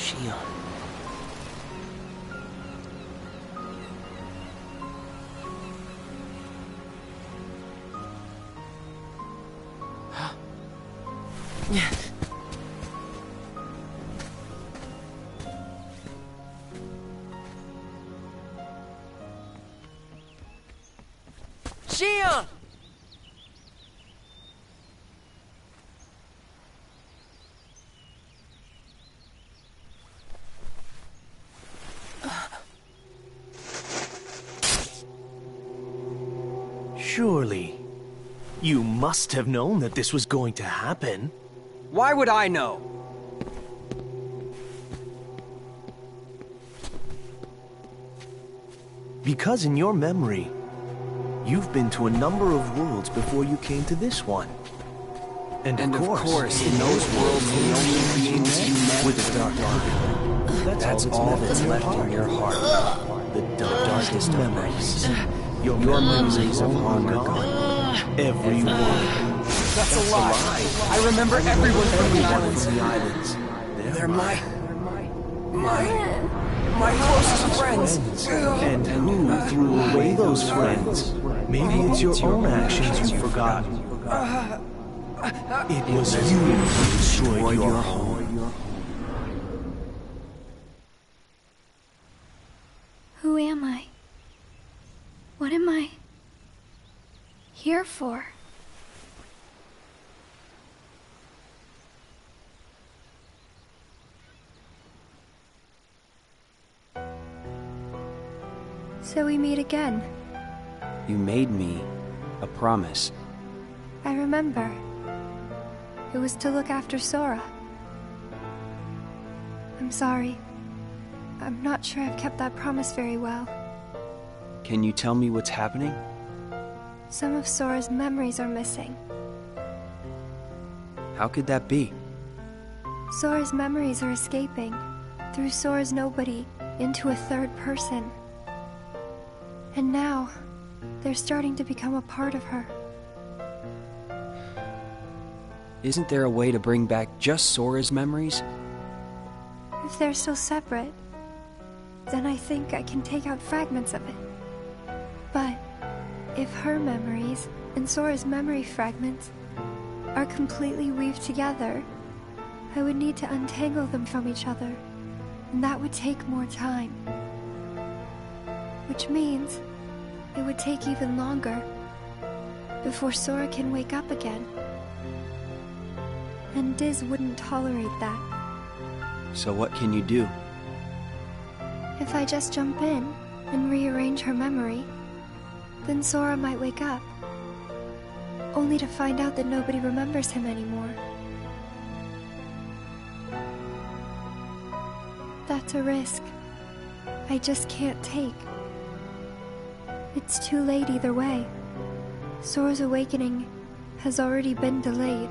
Shion. Shion! Surely, you must have known that this was going to happen. Why would I know? Because in your memory, you've been to a number of worlds before you came to this one. And of course, in those worlds, the only beings you met with the dark arc. That's all that's left in your heart. The darkest memories. Your memories of hunger gone. Everyone. That's a lie. I remember everyone from the islands. They're my closest friends. And who threw away those friends? Maybe it's your own actions you've forgotten. It was you who destroyed your home. Who am I? What am I here for? So we meet again. You made me a promise. I remember. It was to look after Sora. I'm sorry. I'm not sure I've kept that promise very well. Can you tell me what's happening? Some of Sora's memories are missing. How could that be? Sora's memories are escaping through Sora's nobody into a third person. And now, they're starting to become a part of her. Isn't there a way to bring back just Sora's memories? If they're still separate, then I think I can take out fragments of it. But if her memories and Sora's memory fragments are completely weaved together, I would need to untangle them from each other, and that would take more time. Which means it would take even longer before Sora can wake up again. And Diz wouldn't tolerate that. So what can you do? If I just jump in and rearrange her memory, then Sora might wake up, only to find out that nobody remembers him anymore. That's a risk I just can't take. It's too late either way. Sora's awakening has already been delayed.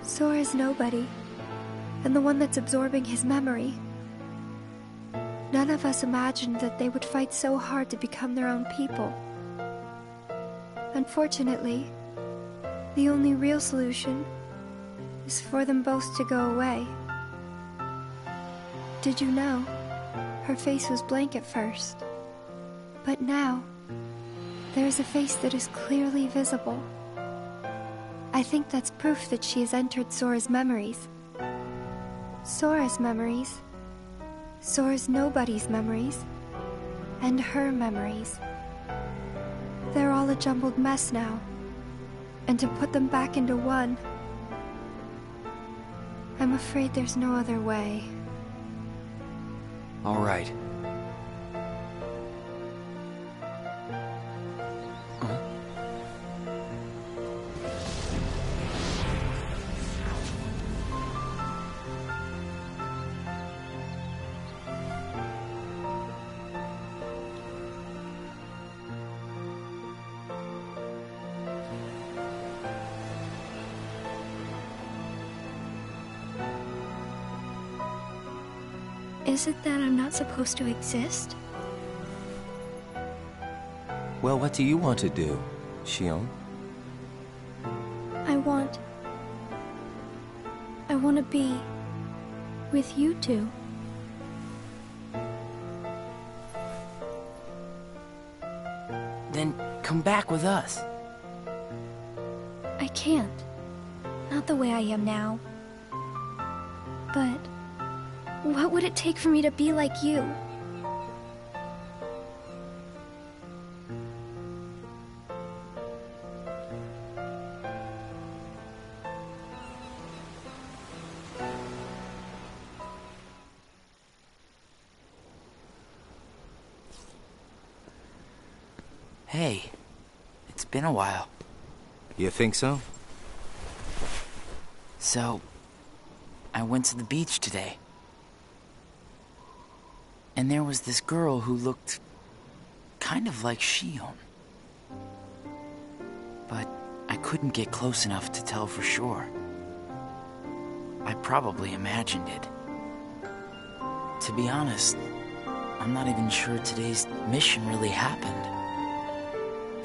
Sora's nobody, and the one that's absorbing his memory. None of us imagined that they would fight so hard to become their own people. Unfortunately, the only real solution is for them both to go away. Did you know? Her face was blank at first. But now, there is a face that is clearly visible. I think that's proof that she has entered Sora's memories. Sora's memories, Sora's nobody's memories, and her memories. They're all a jumbled mess now, and to put them back into one, I'm afraid there's no other way. All right. Is it that I'm not supposed to exist? Well, what do you want to do, Shion? I want to be With you two. Then come back with us. I can't. Not the way I am now. But what would it take for me to be like you? Hey, it's been a while. You think so? So, I went to the beach today. And there was this girl who looked kind of like Shion. But I couldn't get close enough to tell for sure. I probably imagined it. To be honest, I'm not even sure today's mission really happened.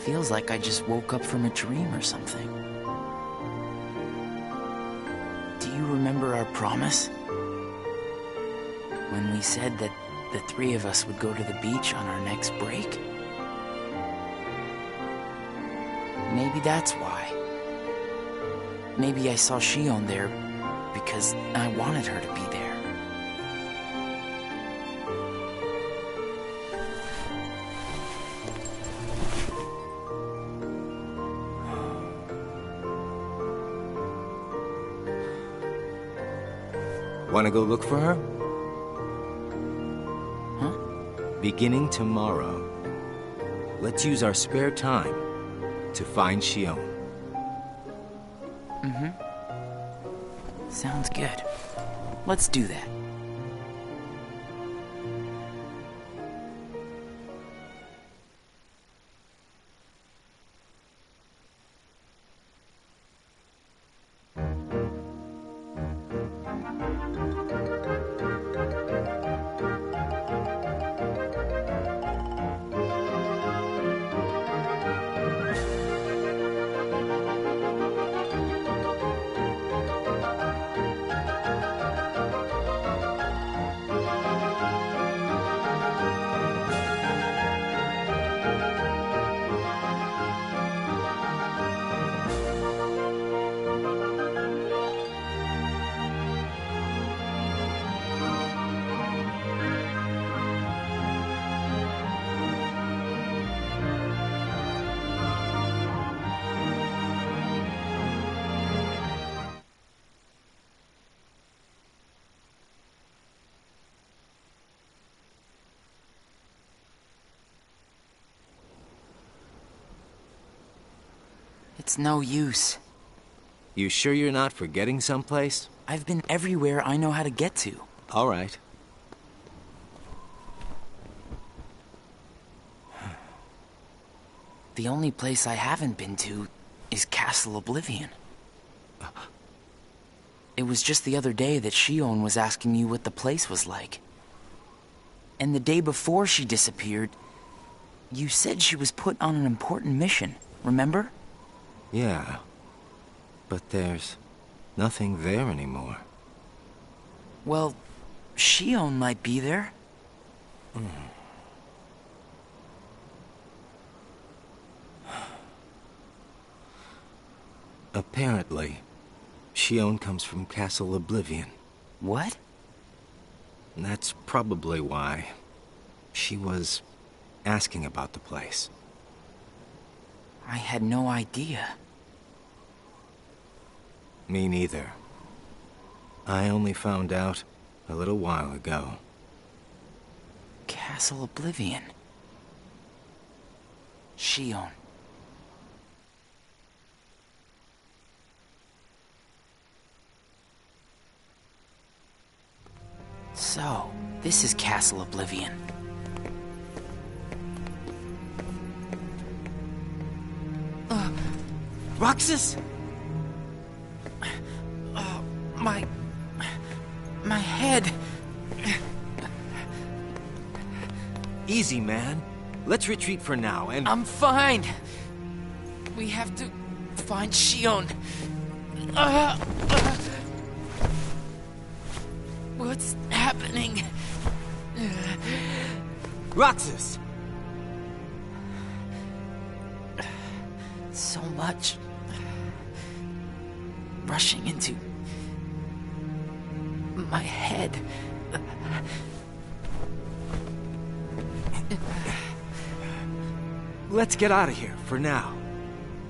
Feels like I just woke up from a dream or something. Do you remember our promise? When we said that the three of us would go to the beach on our next break? Maybe that's why. Maybe I saw Shion there because I wanted her to be there. Wanna go look for her? Huh? Beginning tomorrow, let's use our spare time to find Shion. Mm-hmm. Sounds good. Let's do that. It's no use. You sure you're not forgetting someplace? I've been everywhere I know how to get to. All right. The only place I haven't been to is Castle Oblivion. It was just the other day that Shion was asking you what the place was like. And the day before she disappeared, you said she was put on an important mission, remember? Yeah. But there's nothing there anymore. Well, Shion might be there. Apparently, Shion comes from Castle Oblivion. What? And that's probably why she was asking about the place. I had no idea. Me neither. I only found out a little while ago. Castle Oblivion. Shion. So, this is Castle Oblivion. Roxas? My head. Easy, man. Let's retreat for now and... I'm fine. We have to find What's happening? Roxas! So much rushing into my head. Let's get out of here for now.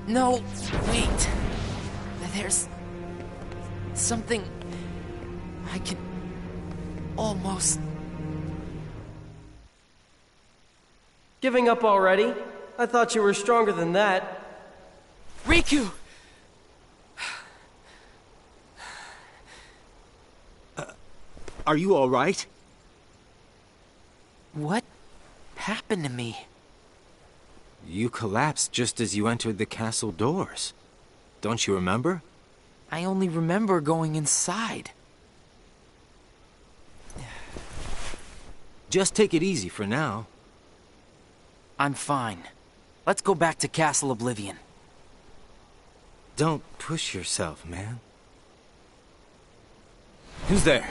No, wait. There's something I can almost... Giving up already? I thought you were stronger than that. Riku! Are you all right? What happened to me? You collapsed just as you entered the castle doors. Don't you remember? I only remember going inside. Just take it easy for now. I'm fine. Let's go back to Castle Oblivion. Don't push yourself, man. Who's there?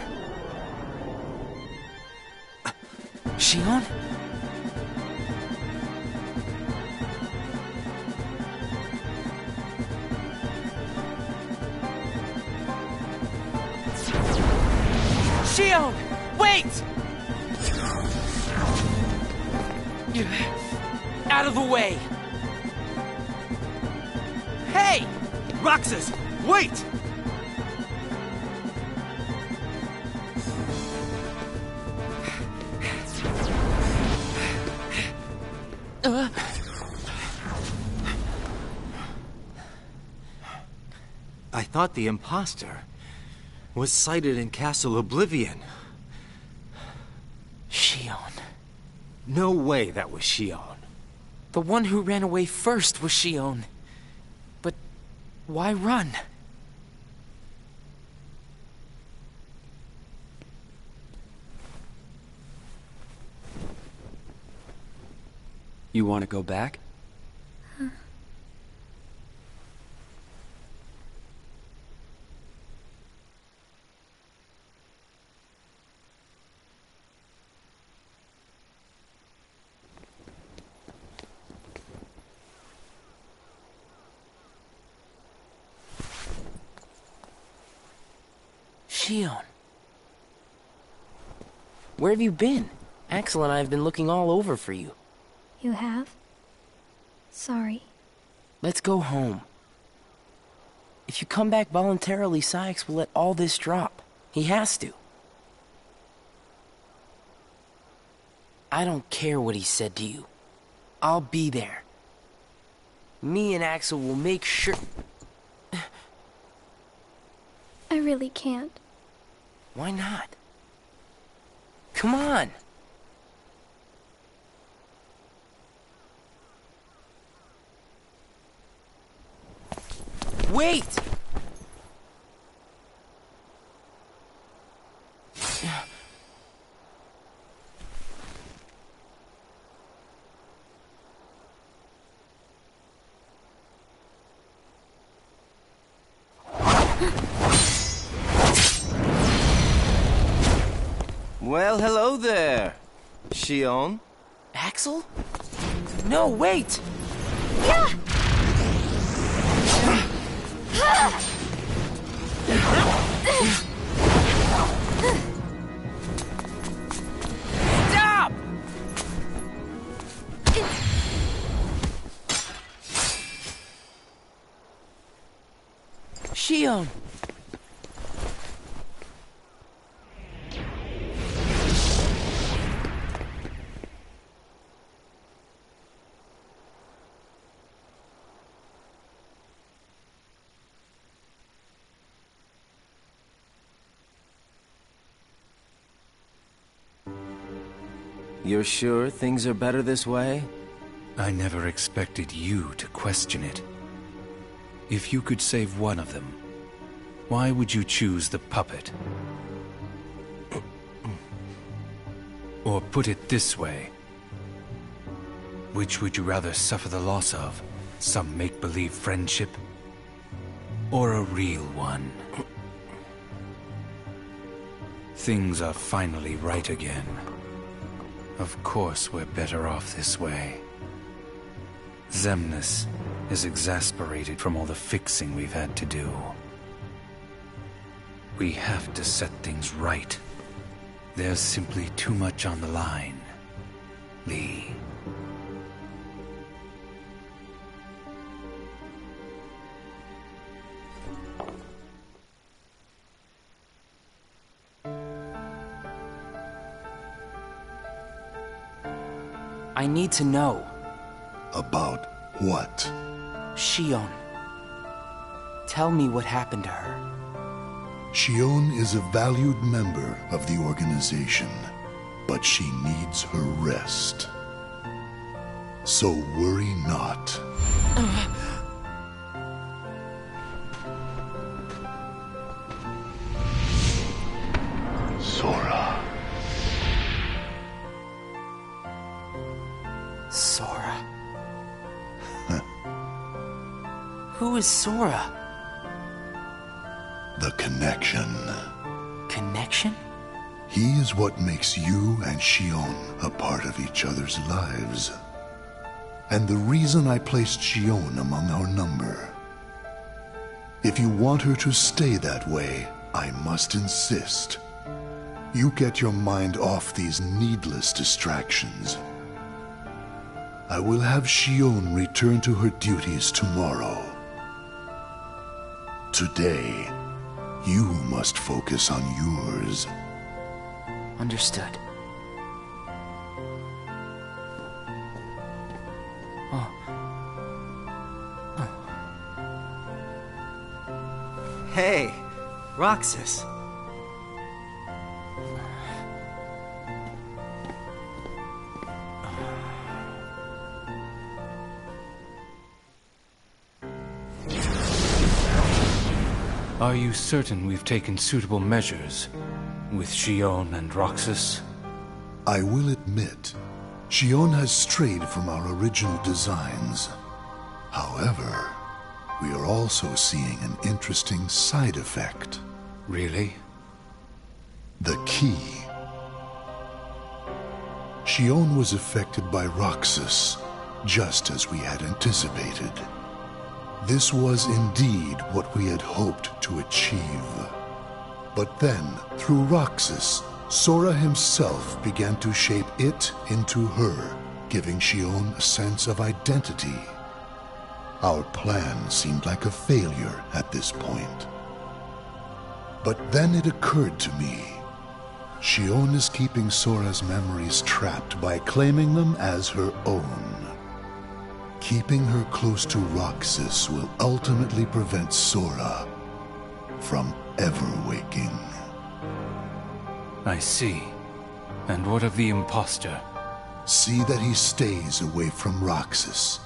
Shion? Shion! Wait! Out of the way! Hey! Roxas! Wait! I thought the imposter was sighted in Castle Oblivion. Shion. No way that was Shion. The one who ran away first was Shion. But why run? You want to go back? Shion. Where have you been? Axel and I have been looking all over for you. You have? Sorry. Let's go home. If you come back voluntarily, Sykes will let all this drop. He has to. I don't care what he said to you. I'll be there. Me and Axel will make sure... I really can't. Why not? Come on! Wait! Well, hello there, Shion. Axel? No, wait! Yeah! Stop! Shion! You're sure things are better this way? I never expected you to question it. If you could save one of them, why would you choose the puppet? Or put it this way, which would you rather suffer the loss of? Some make-believe friendship? Or a real one? Things are finally right again. Of course we're better off this way. Xemnas is exasperated from all the fixing we've had to do. We have to set things right. There's simply too much on the line, Lee. I need to know. About what? Shion. Tell me what happened to her. Shion is a valued member of the organization, but she needs her rest. So worry not. Sora. Sora? Who is Sora? The connection. Connection? He is what makes you and Shion a part of each other's lives. And the reason I placed Shion among our number. If you want her to stay that way, I must insist. You get your mind off these needless distractions. I will have Shion return to her duties tomorrow. Today, you must focus on yours. Understood. Hey, Roxas. Are you certain we've taken suitable measures with Shion and Roxas? I will admit, Shion has strayed from our original designs. However, we are also seeing an interesting side effect. Really? The key. Shion was affected by Roxas, just as we had anticipated. This was indeed what we had hoped to achieve. But then, through Roxas, Sora himself began to shape it into her, giving Shion a sense of identity. Our plan seemed like a failure at this point. But then it occurred to me. Shion is keeping Sora's memories trapped by claiming them as her own. Keeping her close to Roxas will ultimately prevent Sora from ever waking. I see. And what of the imposter? See that he stays away from Roxas.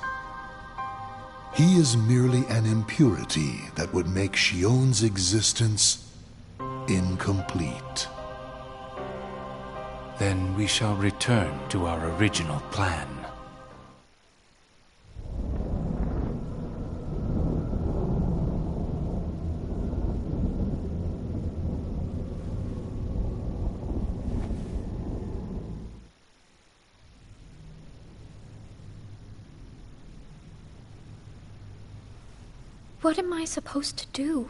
He is merely an impurity that would make Shion's existence incomplete. Then we shall return to our original plan. What am I supposed to do,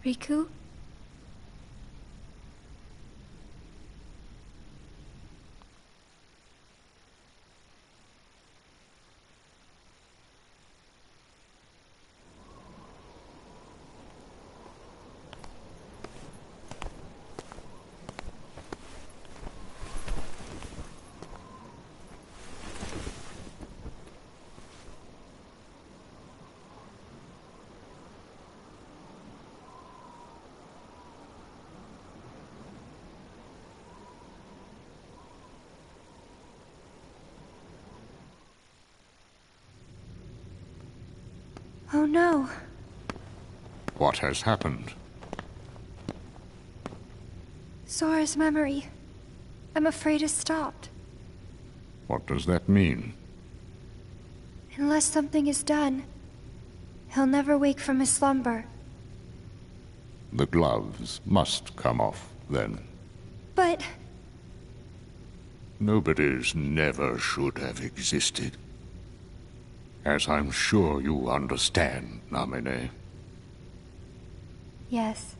Riku? Oh no. What has happened? Sora's memory. I'm afraid it's stopped. What does that mean? Unless something is done, he'll never wake from his slumber. The gloves must come off, then. But... Nobody's never should have existed. As I'm sure you understand, Namine. Yes.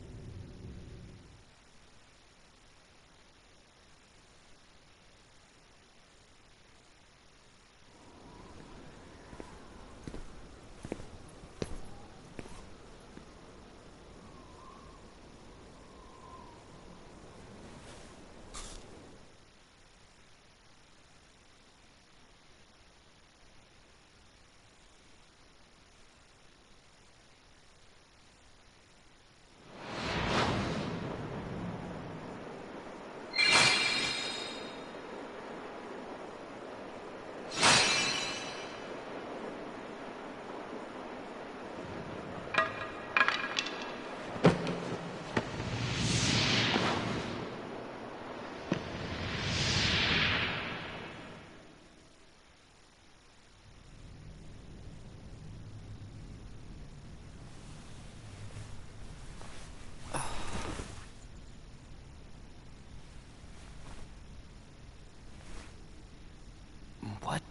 What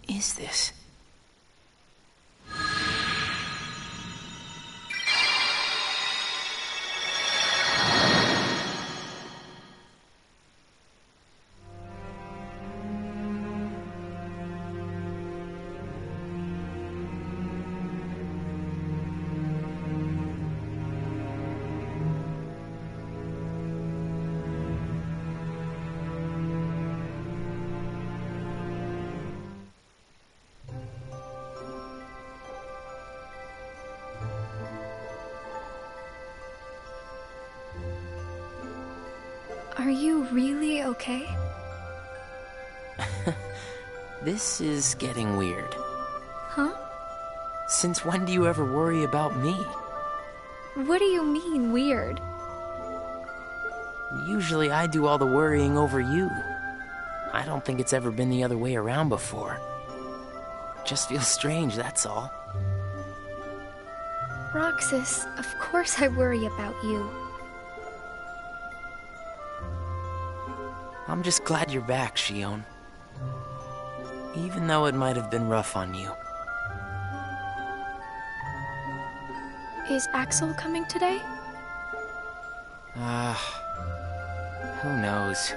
is this? Are you really okay? This is getting weird. Huh? Since when do you ever worry about me? What do you mean, weird? Usually I do all the worrying over you. I don't think it's ever been the other way around before. Just feels strange, that's all. Roxas, of course I worry about you. I'm just glad you're back, Shion. Even though it might have been rough on you. Is Axel coming today? Who knows?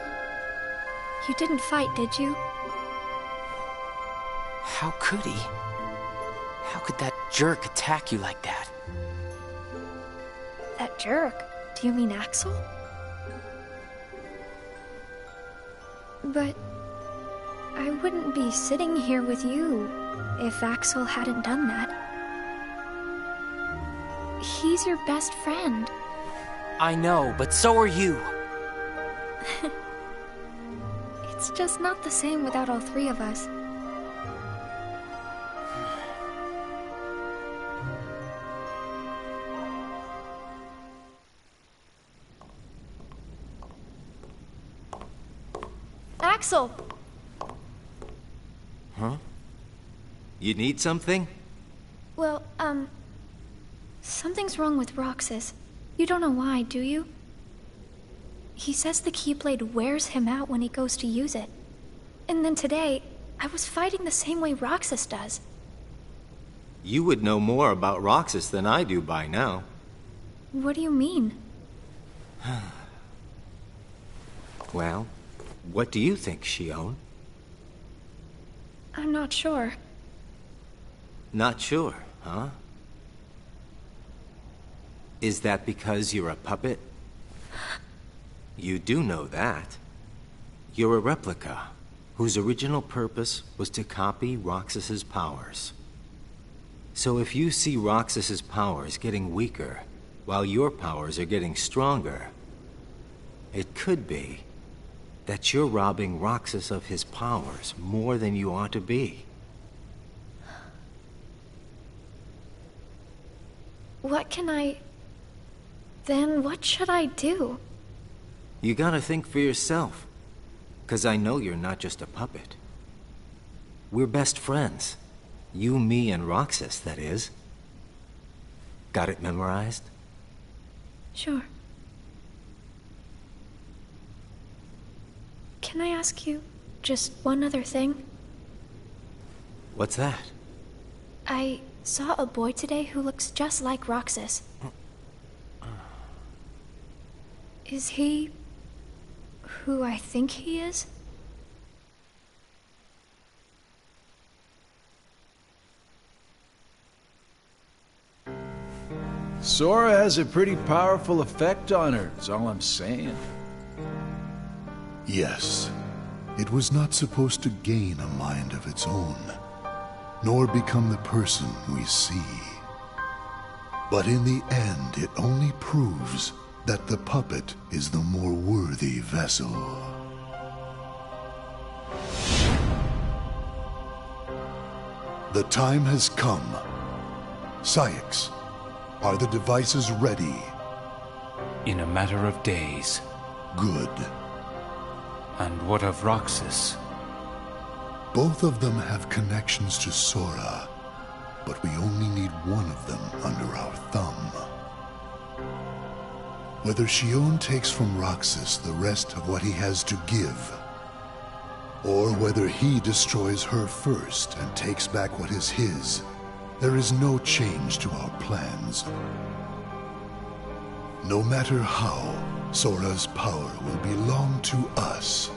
You didn't fight, did you? How could he? How could that jerk attack you like that? That jerk? Do you mean Axel? But I wouldn't be sitting here with you if Axel hadn't done that. He's your best friend. I know, but so are you. It's just not the same without all three of us. Axel! Huh? You need something? Well, something's wrong with Roxas. You don't know why, do you? He says the Keyblade wears him out when he goes to use it. And then today, I was fighting the same way Roxas does. You would know more about Roxas than I do by now. What do you mean? Well, what do you think, Shion? I'm not sure. Not sure, huh? Is that because you're a puppet? You do know that. You're a replica, whose original purpose was to copy Roxas's powers. So if you see Roxas's powers getting weaker, while your powers are getting stronger, it could be that you're robbing Roxas of his powers more than you ought to be. What can I... Then what should I do? You gotta think for yourself. 'Cause I know you're not just a puppet. We're best friends. You, me, and Roxas, that is. Got it memorized? Sure. Can I ask you just one other thing? What's that? I saw a boy today who looks just like Roxas. Is he who I think he is? Sora has a pretty powerful effect on her, is all I'm saying. Yes, it was not supposed to gain a mind of its own, nor become the person we see. But in the end, it only proves that the puppet is the more worthy vessel. The time has come. Syx, are the devices ready? In a matter of days. Good. And what of Roxas? Both of them have connections to Sora, but we only need one of them under our thumb. Whether Xion takes from Roxas the rest of what he has to give, or whether he destroys her first and takes back what is his, there is no change to our plans. No matter how, Sora's power will belong to us.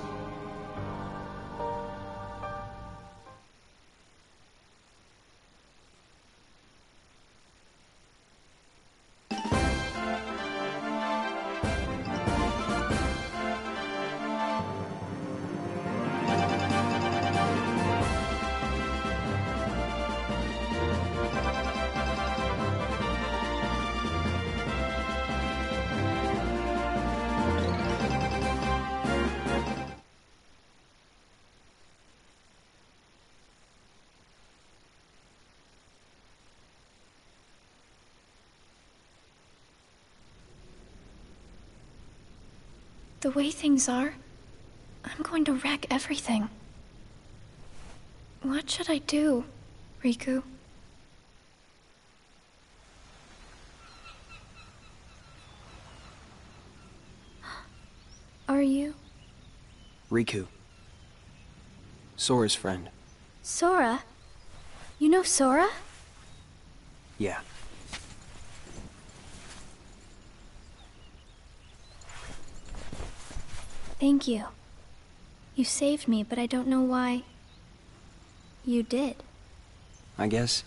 The way things are, I'm going to wreck everything. What should I do, Riku? Are you? Riku. Sora's friend. Sora? You know Sora? Yeah. Thank you. You saved me, but I don't know why you did. I guess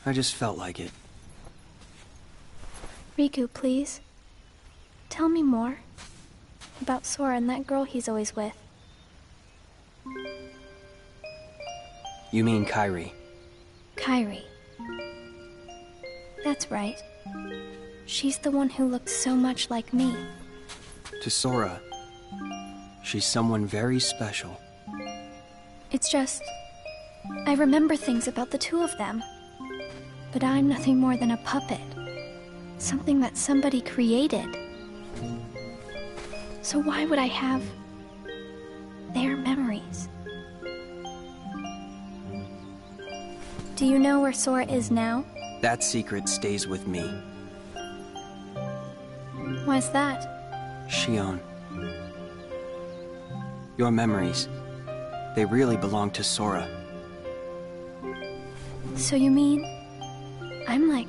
I just felt like it. Riku, please. Tell me more about Sora and that girl he's always with. You mean Kairi? Kairi. That's right. She's the one who looks so much like me. To Sora, she's someone very special. It's just, I remember things about the two of them. But I'm nothing more than a puppet. Something that somebody created. So why would I have their memories? Do you know where Sora is now? That secret stays with me. Why's that? Xion. Your memories, they really belong to Sora. So you mean I'm like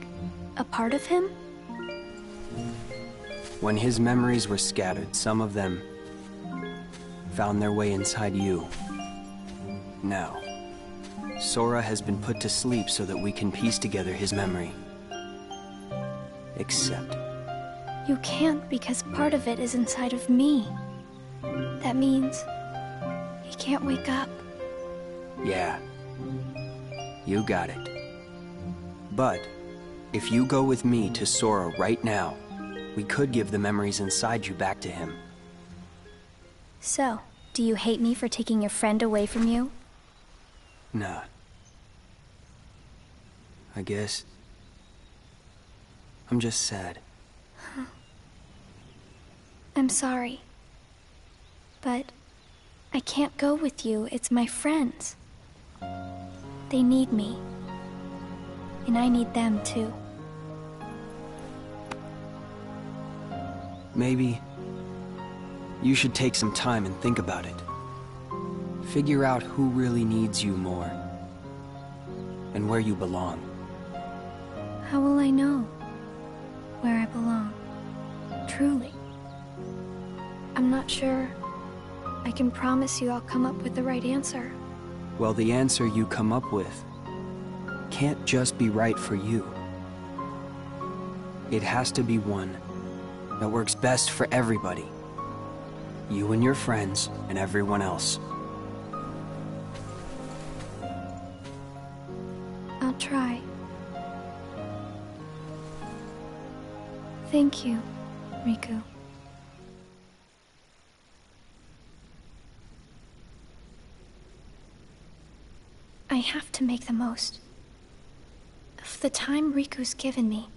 a part of him? When his memories were scattered, some of them found their way inside you. Now, Sora has been put to sleep so that we can piece together his memory. Except you can't, because part of it is inside of me. That means he can't wake up. yeah, you got it. But if you go with me to Sora right now, we could give the memories inside you back to him. So, do you hate me for taking your friend away from you? Nah. I guess I'm just sad. I'm sorry. But I can't go with you. It's my friends. They need me. And I need them too. Maybe You should take some time and think about it. Figure out who really needs you more. And where you belong. How will I know where I belong? Truly. I'm not sure I can promise you I'll come up with the right answer. Well, the answer you come up with can't just be right for you. It has to be one that works best for everybody. You and your friends and everyone else. I'll try. Thank you, Riku. I have to make the most of the time Riku's given me.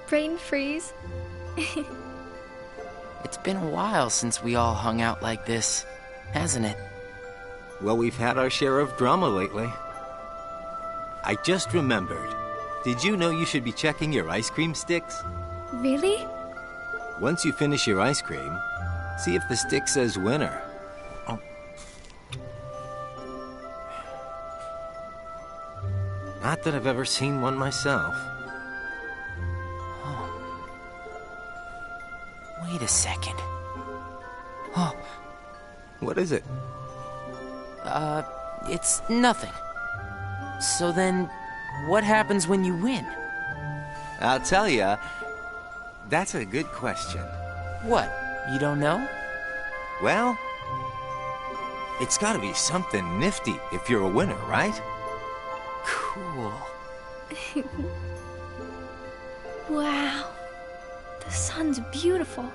Brain freeze. It's been a while since we all hung out like this, hasn't it? Well, we've had our share of drama lately. I just remembered. Did you know you should be checking your ice cream sticks? Really? Once you finish your ice cream, see if the stick says winner. Oh. Not that I've ever seen one myself. Wait a second. Oh. What is it? It's nothing. So then, what happens when you win? I'll tell ya. That's a good question. What? You don't know? Well, it's gotta be something nifty if you're a winner, right? Cool. Wow. The sun's beautiful.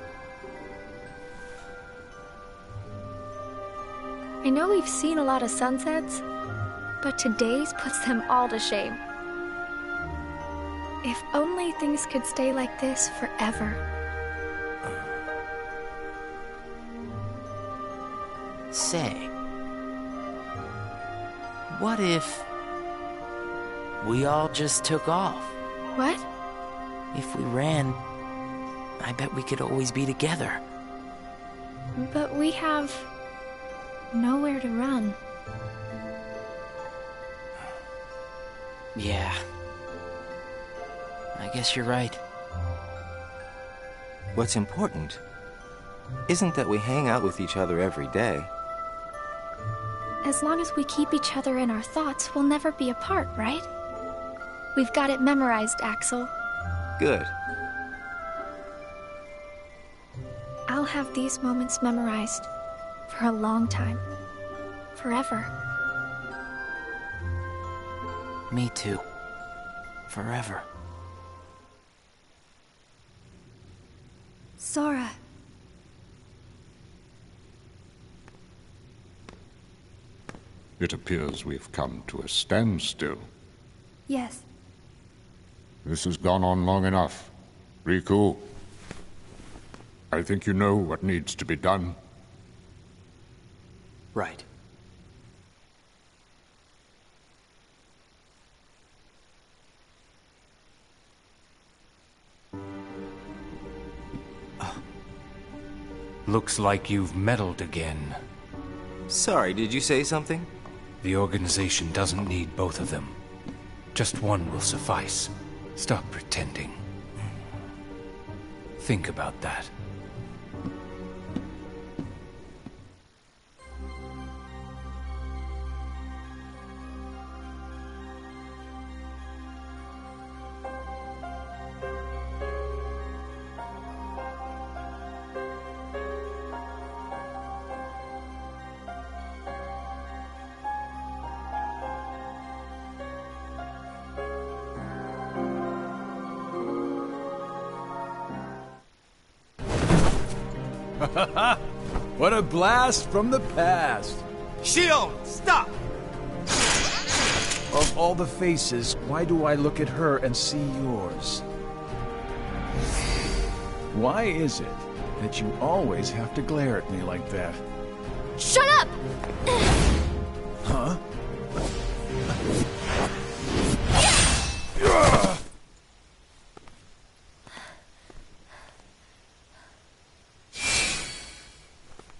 I know we've seen a lot of sunsets, but today's puts them all to shame. If only things could stay like this forever. Say, what if we all just took off? What? If we ran, I bet we could always be together. But we have nowhere to run. Yeah. I guess you're right. What's important isn't that we hang out with each other every day. As long as we keep each other in our thoughts, we'll never be apart, right? We've got it memorized, Axel. Good. I'll have these moments memorized for a long time. Forever. Me too. Forever. Sora. It appears we've come to a standstill. Yes. This has gone on long enough. Riku, I think you know what needs to be done. Right. Looks like you've meddled again. Sorry, did you say something? The organization doesn't need both of them. Just one will suffice. Stop pretending. Think about that. What a blast from the past! Shion, stop! Of all the faces, why do I look at her and see yours? Why is it that you always have to glare at me like that? Shut up! Huh?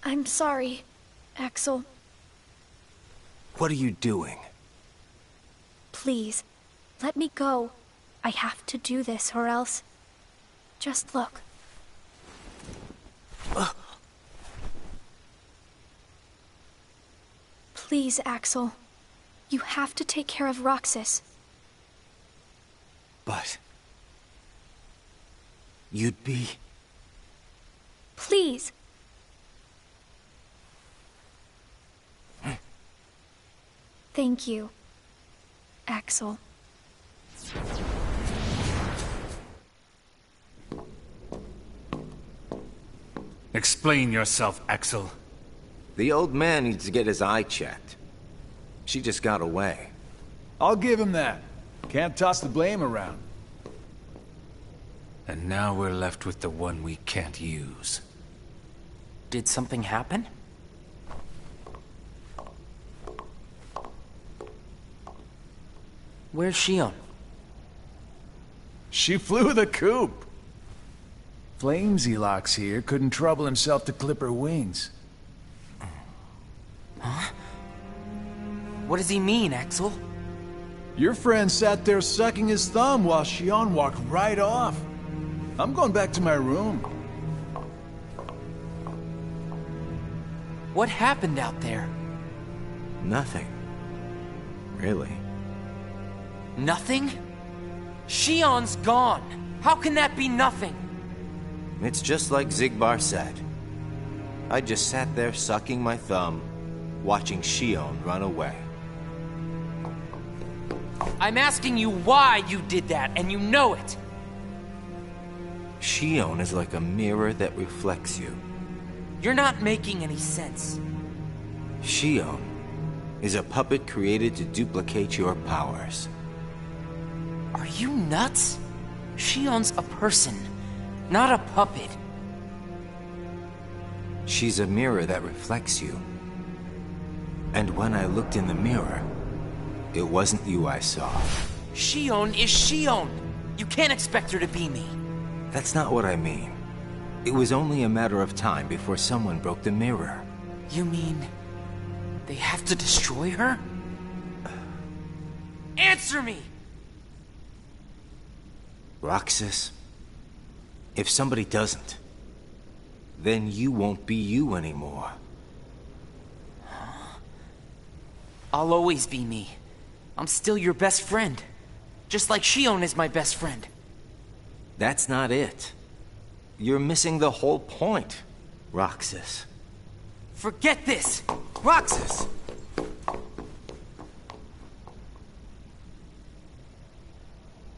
I'm sorry, Axel. What are you doing? Please, let me go. I have to do this or else... Just look. Please, Axel. You have to take care of Roxas. But... you'd be... Please. Thank you, Axel. Explain yourself, Axel. The old man needs to get his eye checked. She just got away. I'll give him that. Can't toss the blame around. And now we're left with the one we can't use. Did something happen? Where's Shion? She flew the coop. Flamesylox here couldn't trouble himself to clip her wings. Huh? What does he mean, Axel? Your friend sat there sucking his thumb while Shion walked right off. I'm going back to my room. What happened out there? Nothing. Really. Nothing? Shion's gone. How can that be nothing? It's just like Zigbar said. I just sat there sucking my thumb, watching Shion run away. I'm asking you why you did that, and you know it. Shion is like a mirror that reflects you. You're not making any sense. Shion is a puppet created to duplicate your powers. Are you nuts? Shion's a person, not a puppet. She's a mirror that reflects you. And when I looked in the mirror, it wasn't you I saw. Shion is Shion. You can't expect her to be me. That's not what I mean. It was only a matter of time before someone broke the mirror. You mean they have to destroy her? Answer me! Roxas, if somebody doesn't, then you won't be you anymore. I'll always be me. I'm still your best friend. Just like Shion is my best friend. That's not it. You're missing the whole point, Roxas. Forget this! Roxas!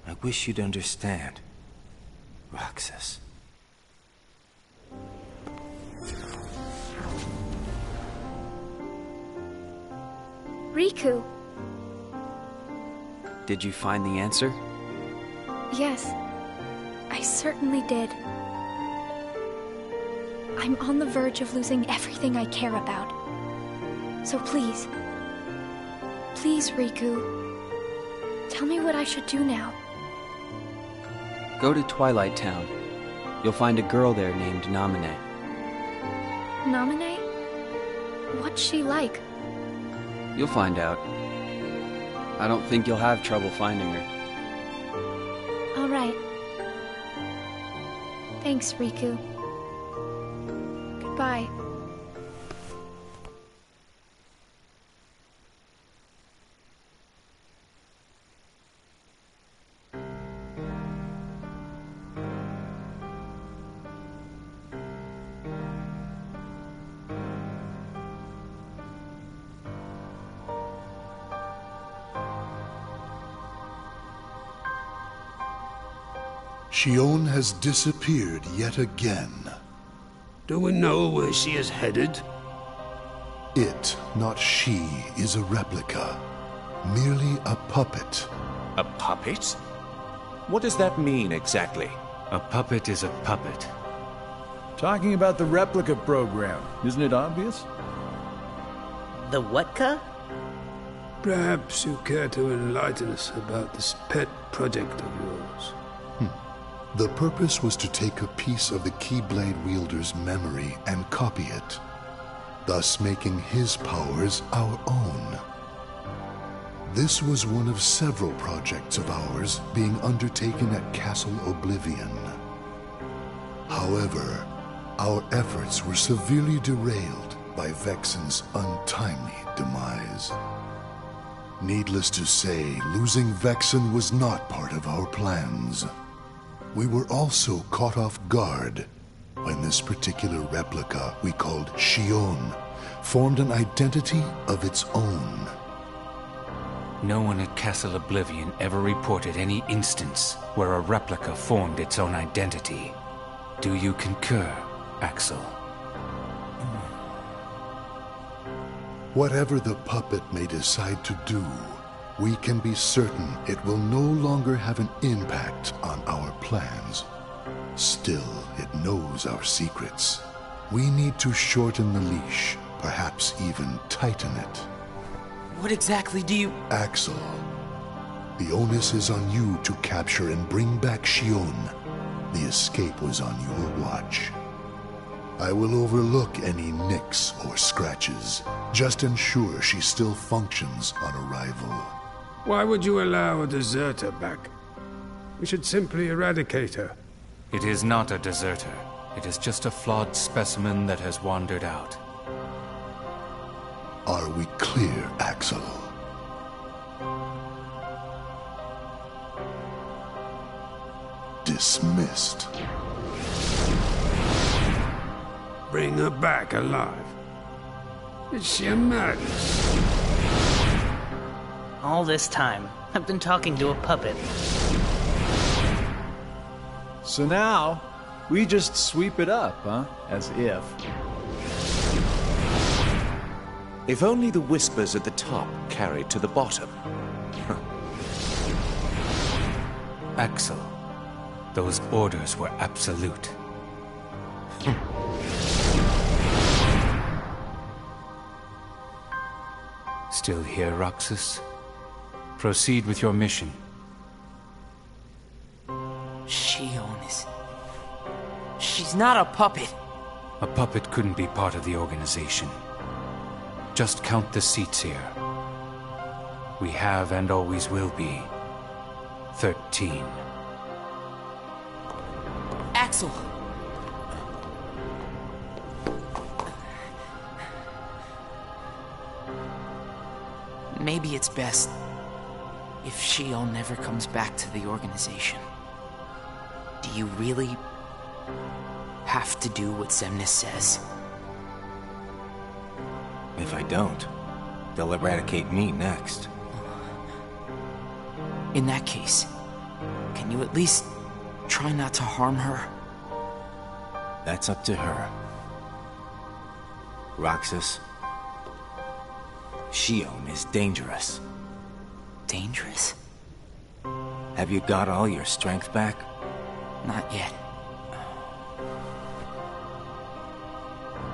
I wish you'd understand, Roxas. Riku. Did you find the answer? Yes, I certainly did. I'm on the verge of losing everything I care about. So please, please, Riku, tell me what I should do now. Go to Twilight Town. You'll find a girl there named Namine. Namine? What's she like? You'll find out. I don't think you'll have trouble finding her. All right. Thanks, Riku. Goodbye. Shion has disappeared yet again. Do we know where she is headed? It, not she, is a replica. Merely a puppet. A puppet? What does that mean exactly? A puppet is a puppet. Talking about the replica program, isn't it obvious? The what-ca? Perhaps you care to enlighten us about this pet project of yours. The purpose was to take a piece of the Keyblade wielder's memory and copy it, thus making his powers our own. This was one of several projects of ours being undertaken at Castle Oblivion. However, our efforts were severely derailed by Vexen's untimely demise. Needless to say, losing Vexen was not part of our plans. We were also caught off guard when this particular replica we called Shion formed an identity of its own. No one at Castle Oblivion ever reported any instance where a replica formed its own identity. Do you concur, Axel? Whatever the puppet may decide to do, we can be certain it will no longer have an impact on our plans. Still, it knows our secrets. We need to shorten the leash, perhaps even tighten it. What exactly do you... Axel, the onus is on you to capture and bring back Shion. The escape was on your watch. I will overlook any nicks or scratches. Just ensure she still functions on arrival. Why would you allow a deserter back? We should simply eradicate her. It is not a deserter. It is just a flawed specimen that has wandered out. Are we clear, Axel? Dismissed. Bring her back alive. Is she a madness? All this time, I've been talking to a puppet. So now, we just sweep it up, huh? As if. If only the whispers at the top carried to the bottom. Axel, those orders were absolute. Still here, Roxas? Proceed with your mission. Shion is... She's not a puppet. A puppet couldn't be part of the organization. Just count the seats here. We have and always will be 13. Axel! Maybe it's best if Shion never comes back to the organization. Do you really have to do what Xemnas says? If I don't, they'll eradicate me next. In that case, can you at least try not to harm her? That's up to her. Roxas, Shion is dangerous. Dangerous? Have you got all your strength back? Not yet.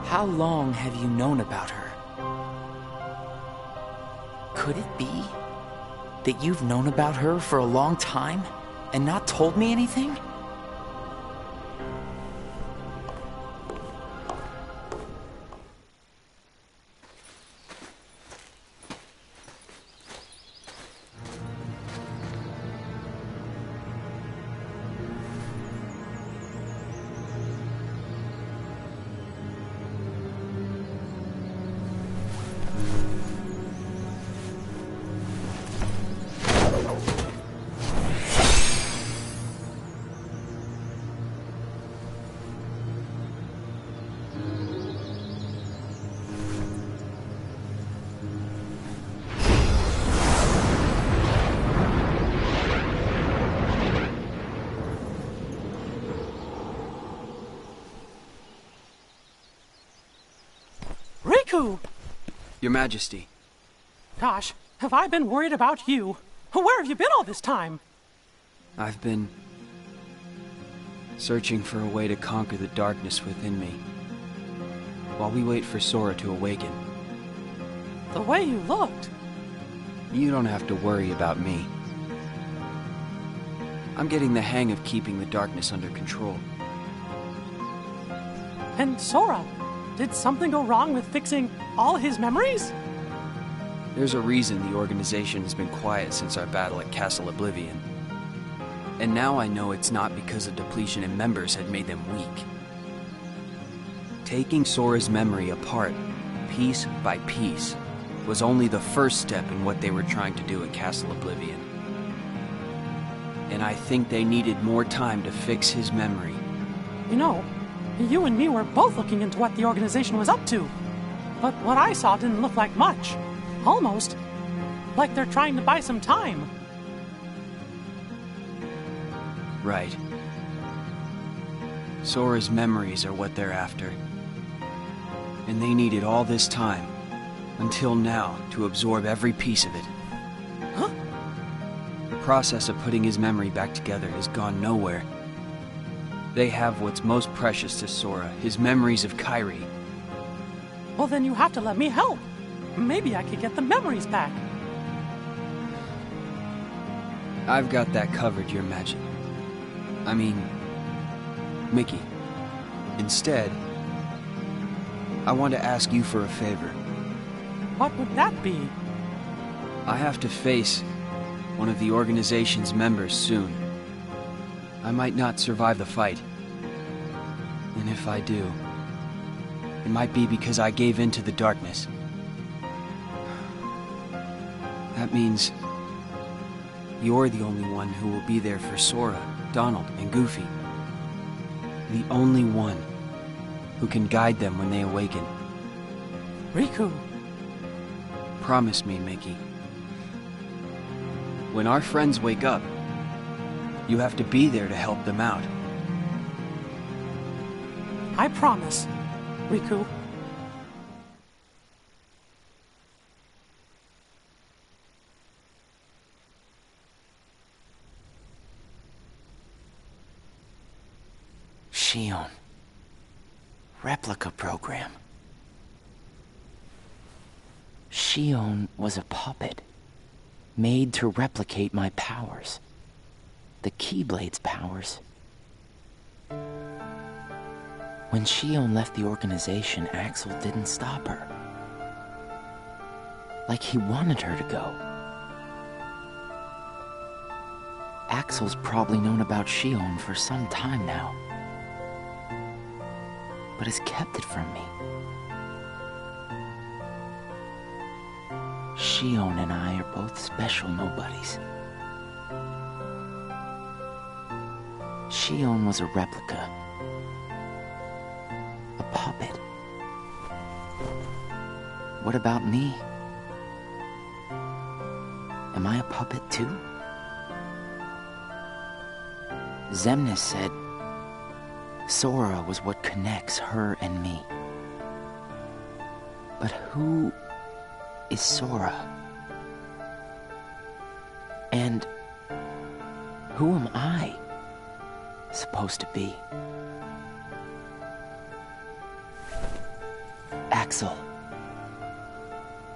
How long have you known about her? Could it be that you've known about her for a long time and not told me anything? Riku! Your Majesty. Gosh, have I been worried about you? Where have you been all this time? I've been searching for a way to conquer the darkness within me, while we wait for Sora to awaken. The way you looked. You don't have to worry about me. I'm getting the hang of keeping the darkness under control. And Sora, did something go wrong with fixing all his memories? There's a reason the organization has been quiet since our battle at Castle Oblivion. And now I know it's not because a depletion in members had made them weak. Taking Sora's memory apart, piece by piece, was only the first step in what they were trying to do at Castle Oblivion. And I think they needed more time to fix his memory. You know, you and me were both looking into what the organization was up to. But what I saw didn't look like much. Almost like they're trying to buy some time. Right. Sora's memories are what they're after. And they needed all this time, until now, to absorb every piece of it. Huh? The process of putting his memory back together has gone nowhere. They have what's most precious to Sora, his memories of Kairi. Well, then you have to let me help. Maybe I could get the memories back. I've got that covered, Your Majesty. I mean, Mickey. Instead, I want to ask you for a favor. What would that be? I have to face one of the organization's members soon. I might not survive the fight. And if I do, it might be because I gave in to the darkness. That means you're the only one who will be there for Sora, Donald, and Goofy. The only one who can guide them when they awaken. Riku. Promise me, Mickey. When our friends wake up, you have to be there to help them out. I promise, Riku. Shion. Replica program. Shion was a puppet, made to replicate my powers. The Keyblade's powers. When Shion left the organization, Axel didn't stop her. Like he wanted her to go. Axel's probably known about Shion for some time now, but has kept it from me. Shion and I are both special nobodies. Shion was a replica. A puppet. What about me? Am I a puppet too? Xemnas said Sora was what connects her and me. But who is Sora? And who am I supposed to be? Axel.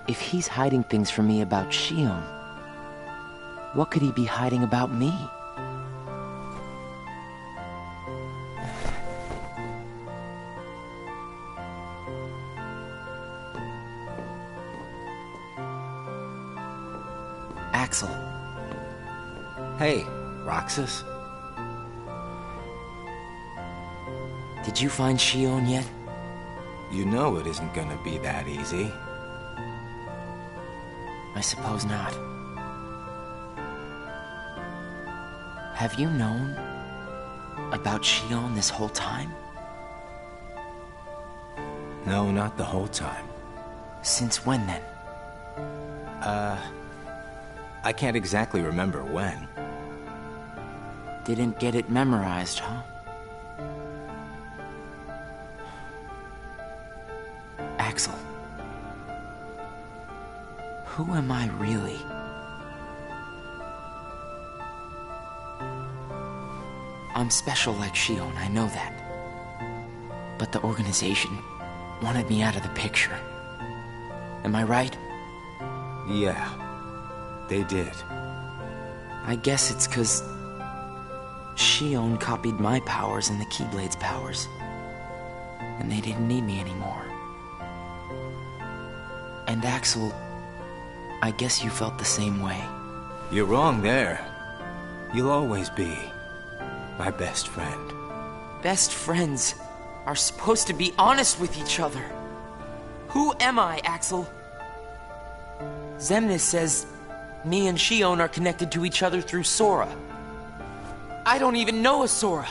If he's hiding things from me about Shion, what could he be hiding about me? Axel. Hey, Roxas. Did you find Shion yet? You know it isn't gonna be that easy. I suppose not. Have you known about Shion this whole time? No, not the whole time. Since when then? I can't exactly remember when. Didn't get it memorized, huh? Axel, Who am I really? I'm special like Shion, I know that. But the organization wanted me out of the picture. Am I right? Yeah, they did. I guess it's 'cause Shion copied my powers and the Keyblade's powers. And they didn't need me anymore. And Axel, I guess you felt the same way. You're wrong there. You'll always be my best friend. Best friends are supposed to be honest with each other. Who am I, Axel? Xemnas says me and Shion are connected to each other through Sora. I don't even know a Sora.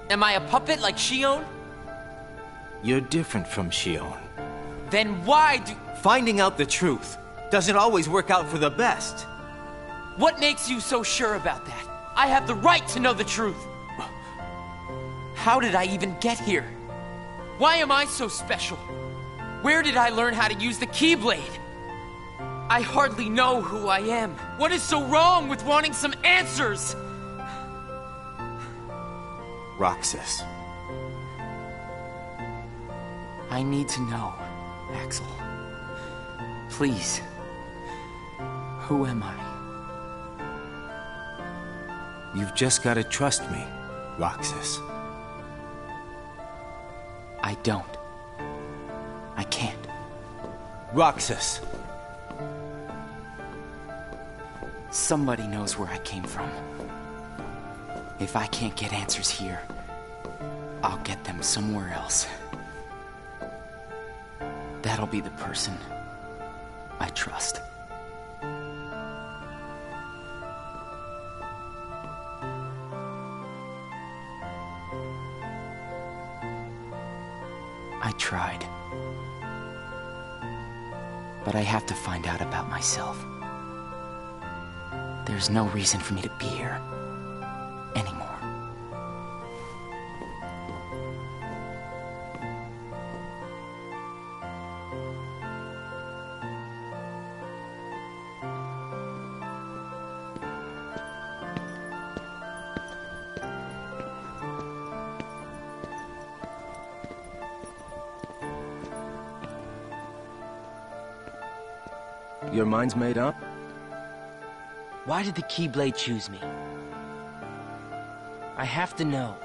Am I a puppet like Shion? You're different from Shion. Then why do... Finding out the truth doesn't always work out for the best. What makes you so sure about that? I have the right to know the truth. How did I even get here? Why am I so special? Where did I learn how to use the Keyblade? I hardly know who I am. What is so wrong with wanting some answers? Roxas. I need to know, Axel. Please. Who am I? You've just got to trust me, Roxas. I don't. I can't. Roxas. Somebody knows where I came from. If I can't get answers here, I'll get them somewhere else. That'll be the person I trust. I tried. But I have to find out about myself. There's no reason for me to be here anymore. Your mind's made up? Why did the Keyblade choose me? I have to know.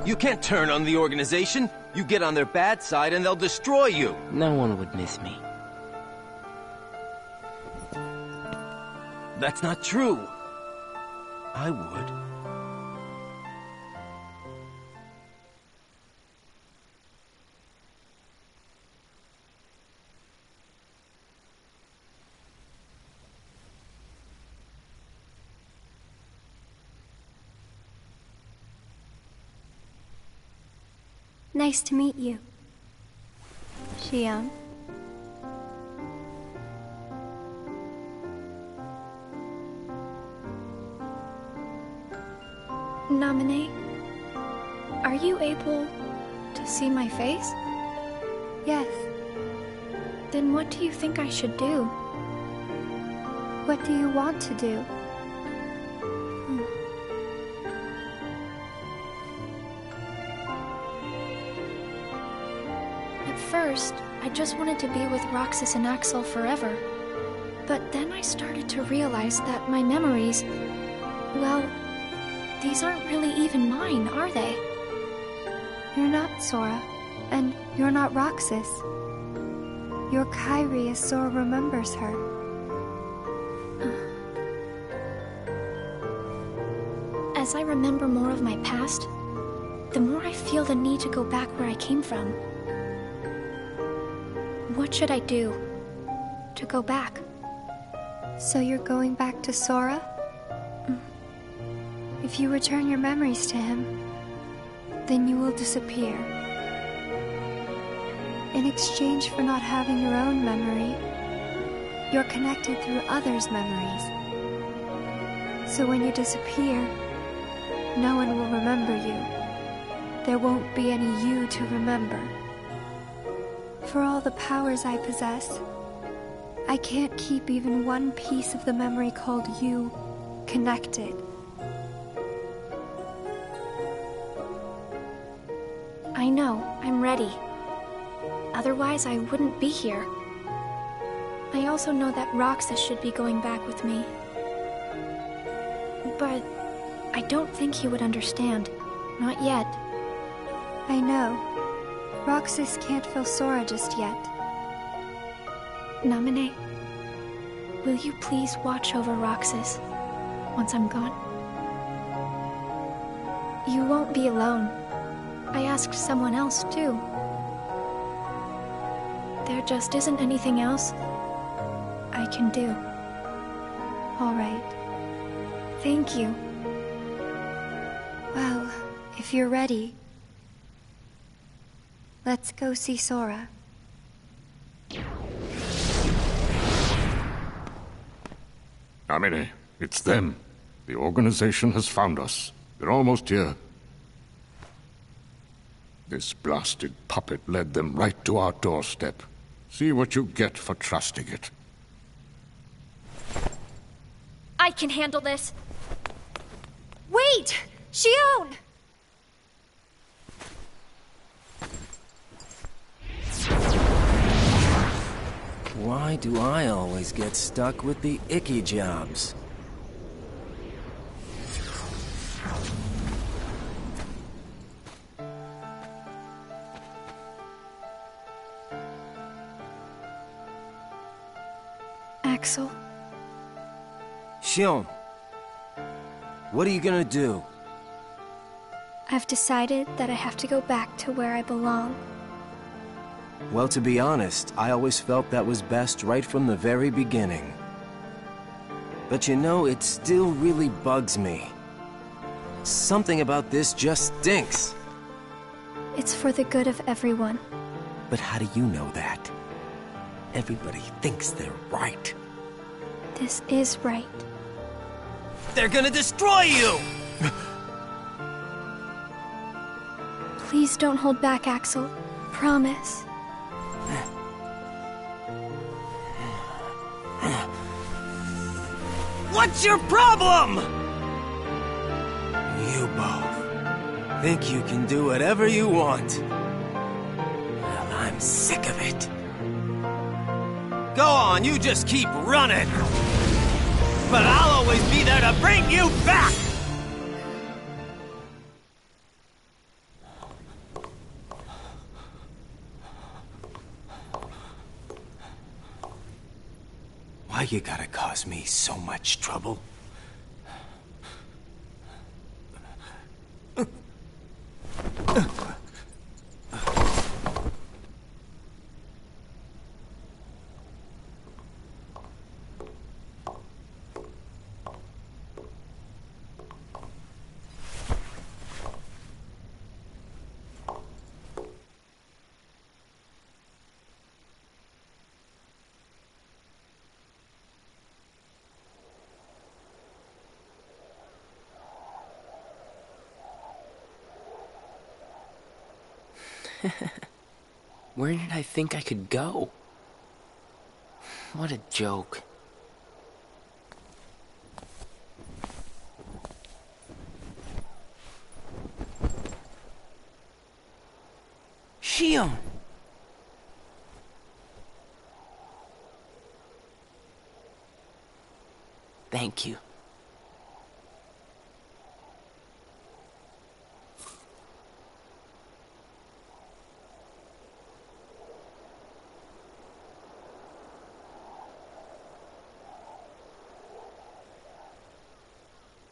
You can't turn on the organization. You get on their bad side and they'll destroy you. No one would miss me. That's not true. I would. Nice to meet you, Shion. Naminé, are you able to see my face? Yes. Then what do you think I should do? What do you want to do? At first, I just wanted to be with Roxas and Axel forever. But then I started to realize that my memories, well, these aren't really even mine, are they? You're not Sora, and you're not Roxas. You're Kairi as Sora remembers her. As I remember more of my past, the more I feel the need to go back where I came from. What should I do to go back? So you're going back to Sora? If you return your memories to him, then you will disappear. In exchange for not having your own memory, you're connected through others' memories. So when you disappear, no one will remember you. There won't be any you to remember. For all the powers I possess, I can't keep even one piece of the memory called you connected. I know, I'm ready. Otherwise, I wouldn't be here. I also know that Roxas should be going back with me. But I don't think he would understand. Not yet. I know. Roxas can't feel Sora just yet. Namine, will you please watch over Roxas once I'm gone? You won't be alone. I asked someone else, too. There just isn't anything else I can do. All right. Thank you. Well, if you're ready, let's go see Sora. Amine, it's them. The organization has found us. They're almost here. This blasted puppet led them right to our doorstep. See what you get for trusting it. I can handle this. Wait! Xion! Why do I always get stuck with the icky jobs? Axel. Xion, what are you gonna do? I've decided that I have to go back to where I belong. Well, to be honest, I always felt that was best right from the very beginning. But you know, it still really bugs me. Something about this just stinks. It's for the good of everyone. But how do you know that? Everybody thinks they're right. This is right. They're gonna destroy you! Please don't hold back, Axel. Promise. What's your problem? You both think you can do whatever you want. Well, I'm sick of it. Go on, you just keep running. But I'll always be there to bring you back! Why you gotta cause me so much trouble? Where did I think I could go? What a joke. Xion! Thank you.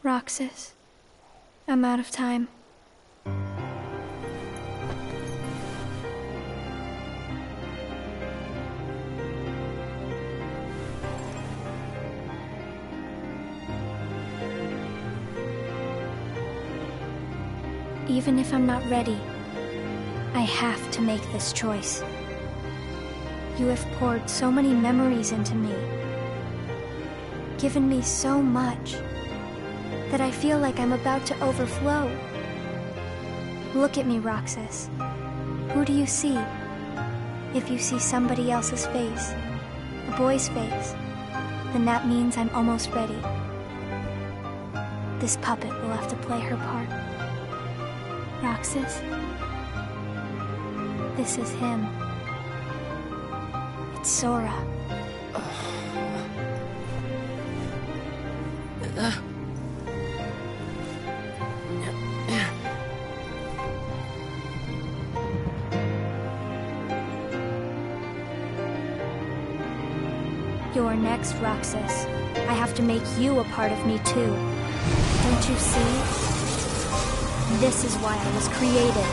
Roxas, I'm out of time. Even if I'm not ready, I have to make this choice. You have poured so many memories into me, given me so much, that I feel like I'm about to overflow. Look at me, Roxas. Who do you see? If you see somebody else's face, a boy's face, then that means I'm almost ready. This puppet will have to play her part. Roxas, this is him. It's Sora. You're next, Roxas. I have to make you a part of me too. Don't you see? This is why I was created.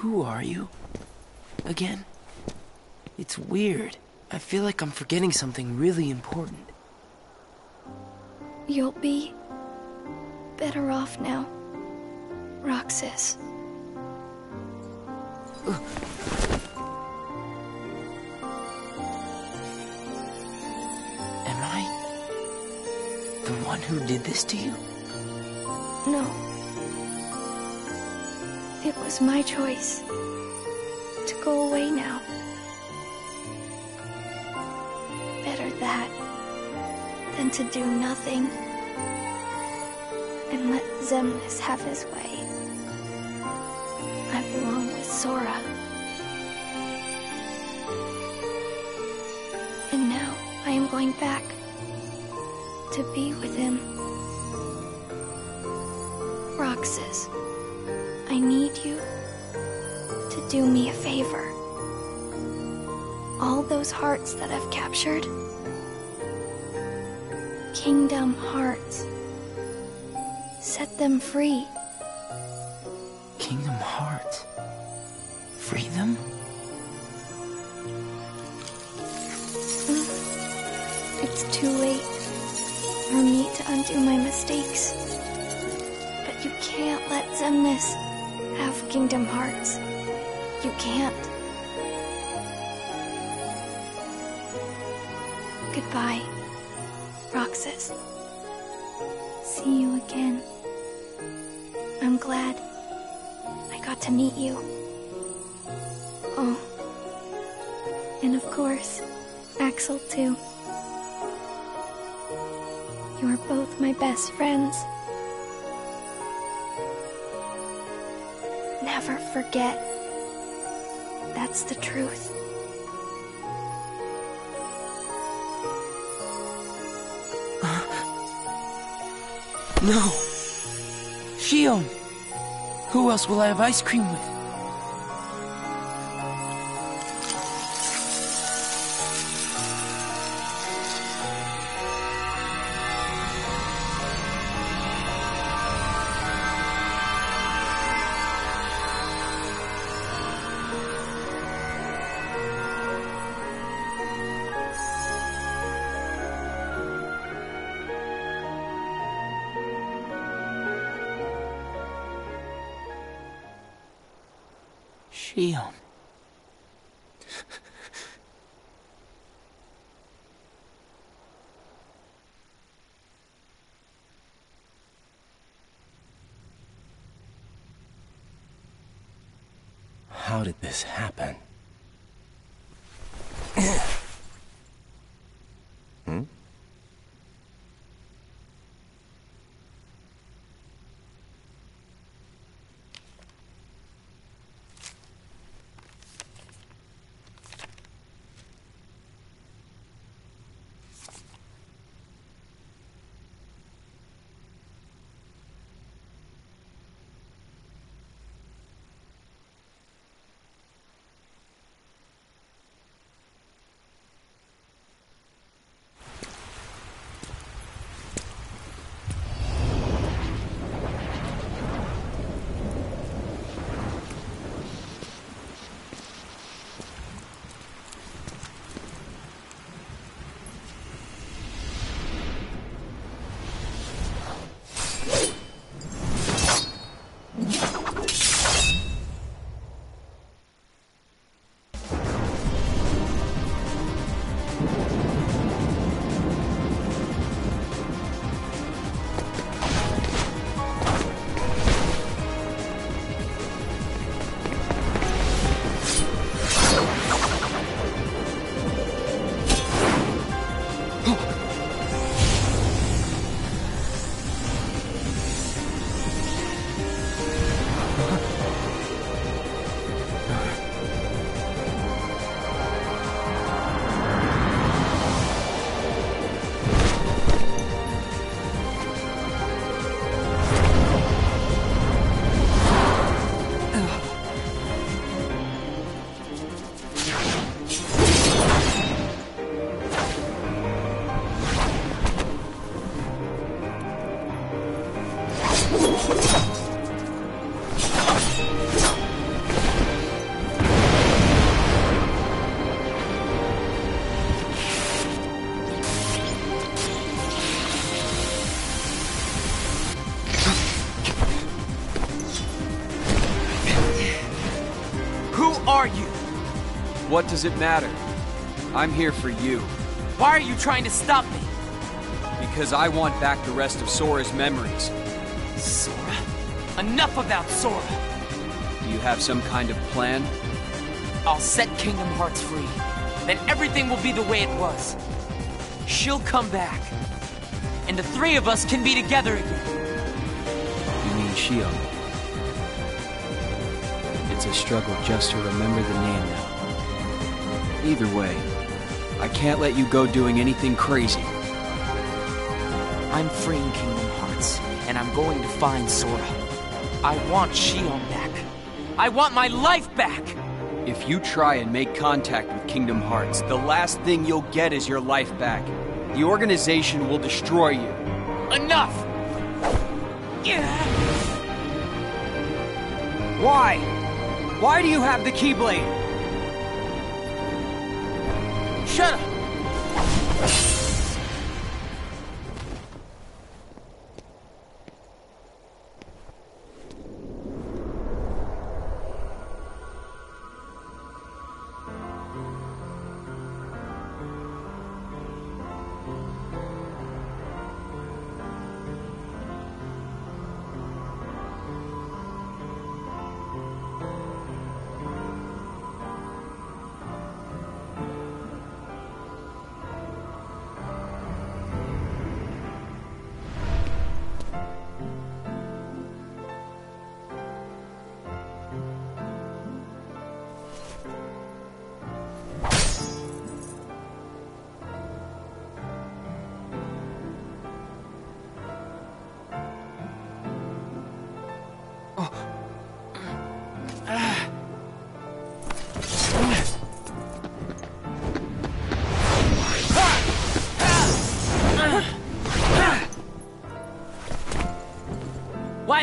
Who are you? Again? It's weird. I feel like I'm forgetting something really important. You'll be better off now, Roxas. Am I the one who did this to you? No. It was my choice to go away now. Better that than to do nothing and let Xemnas have his way. I belong with Sora. And now I am going back to be with him. Roxas, I need you to do me a favor. All those hearts that I've captured, Kingdom Hearts, set them free. Kingdom Hearts? Free them? It's too late for me to undo my mistakes. But you can't let Xemnas have Kingdom Hearts. You can't. Goodbye, Roxas. See you again. I'm glad I got to meet you. Oh, and of course, Axel, too. You are both my best friends. Never forget. That's the truth. No! Shion! Who else will I have ice cream with? Shion. How did this happen? Hmm? What does it matter? I'm here for you. Why are you trying to stop me? Because I want back the rest of Sora's memories. Sora? Enough about Sora! Do you have some kind of plan? I'll set Kingdom Hearts free. Then everything will be the way it was. She'll come back. And the three of us can be together again. You mean Shion? It's a struggle just to remember the name now. Either way, I can't let you go doing anything crazy. I'm freeing Kingdom Hearts, and I'm going to find Sora. I want Shion back. I want my life back! If you try and make contact with Kingdom Hearts, the last thing you'll get is your life back. The organization will destroy you. Enough! Why? Why do you have the Keyblade? Shut up!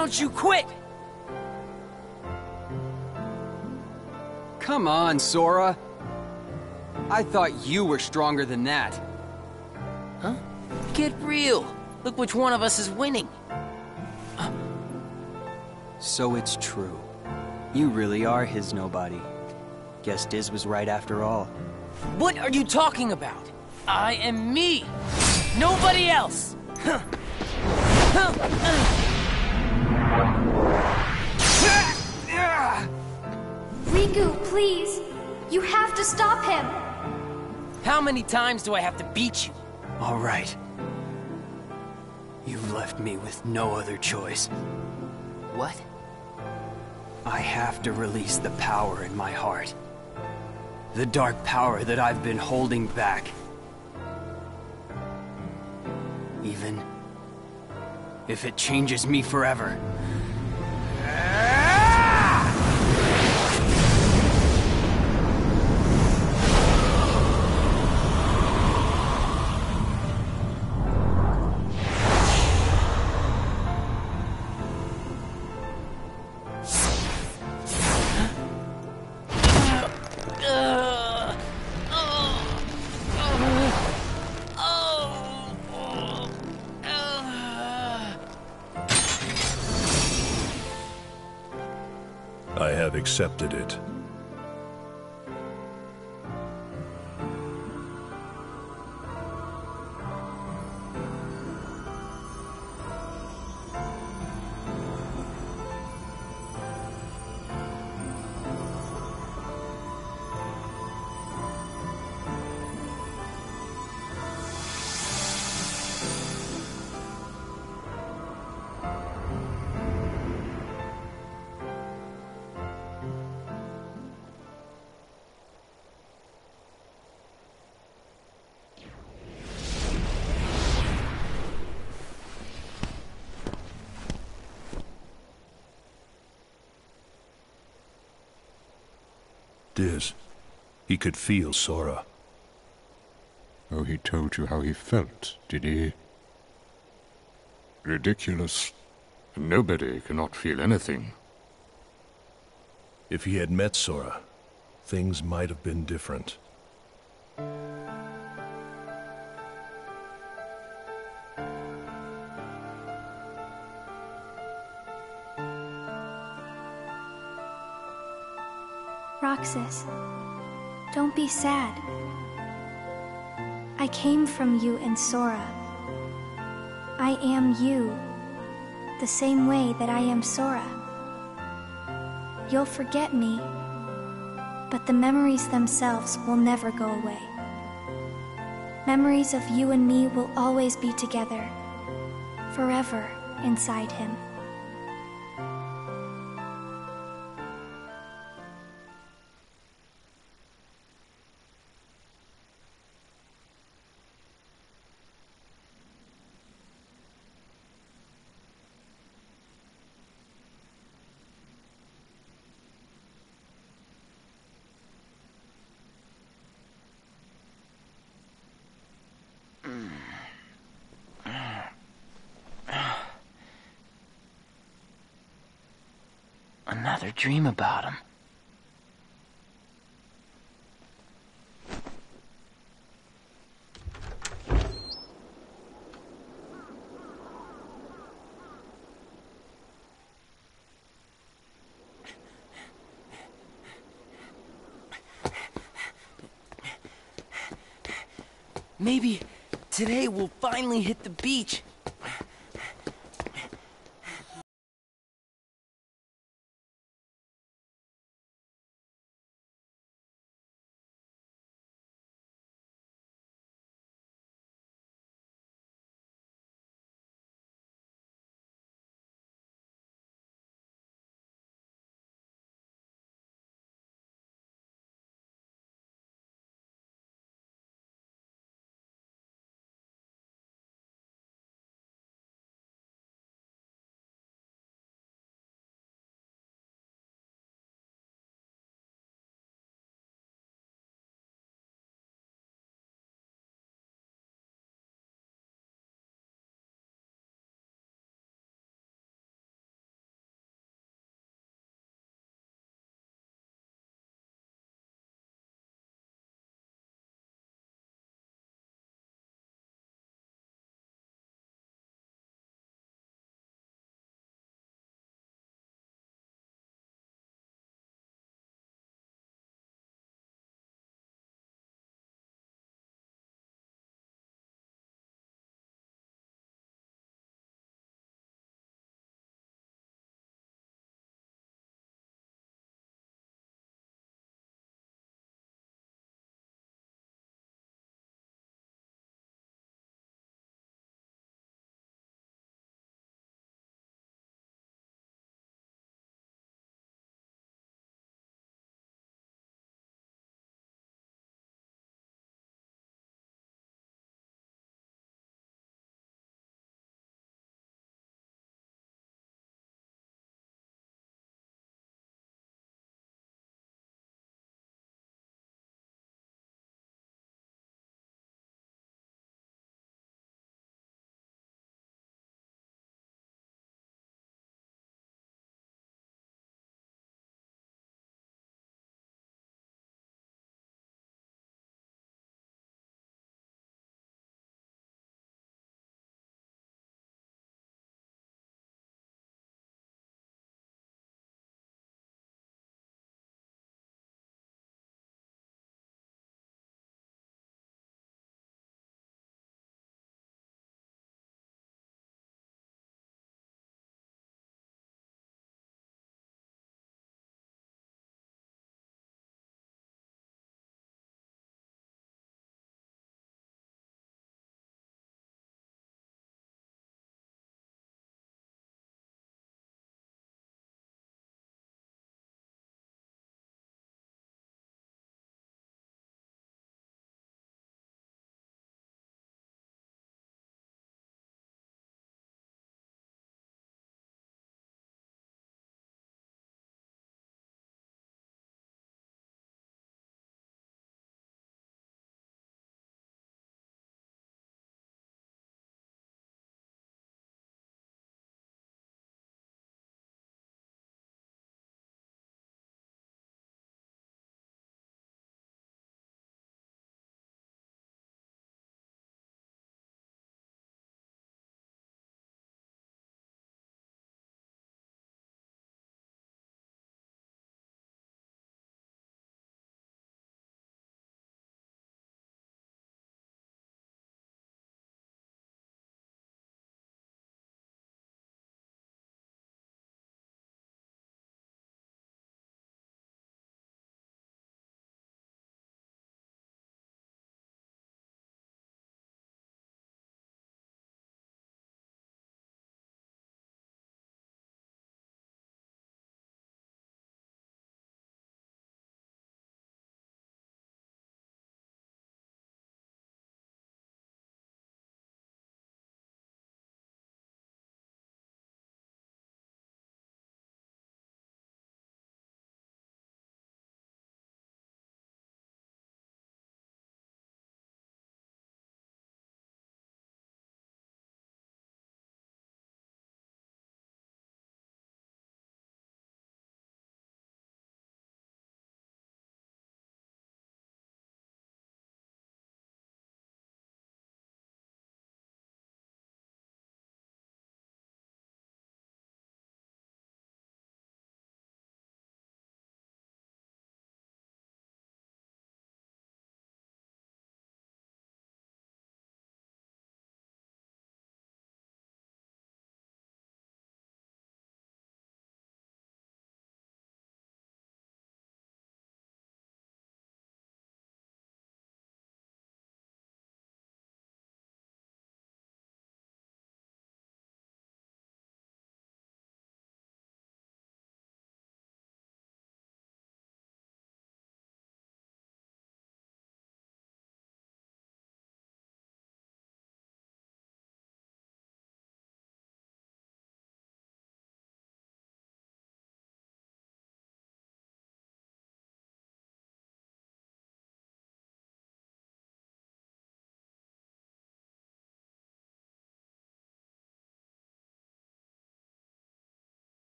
don't you quit? Come on, Sora. I thought you were stronger than that. Huh? Get real. Look which one of us is winning. So it's true. You really are his nobody. Guess Diz was right after all. What are you talking about? I am me. Nobody else. Riku, please! You have to stop him! How many times do I have to beat you? All right. You've left me with no other choice. What? I have to release the power in my heart. The dark power that I've been holding back. Even if it changes me forever. I have accepted it. Diz, he could feel Sora. Oh, he told you how he felt, did he? Ridiculous. Nobody cannot feel anything. If he had met Sora, things might have been different. Roxas, don't be sad. I came from you and Sora. I am you, the same way that I am Sora. You'll forget me, but the memories themselves will never go away. Memories of you and me will always be together, forever inside him. Another dream about him. Maybe today we'll finally hit the beach.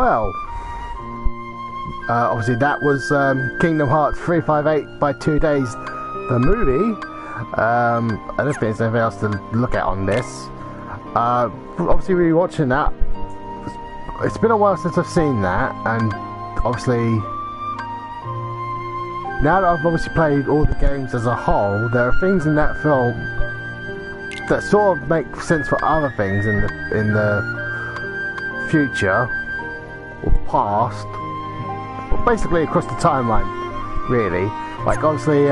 Well, obviously that was Kingdom Hearts 358 by 2 Days, the movie. I don't think there's anything else to look at on this. Obviously rewatching that, it's been a while since I've seen that, and obviously now that I've obviously played all the games as a whole, there are things in that film that sort of make sense for other things in the future or past, or basically across the timeline, really. Like obviously,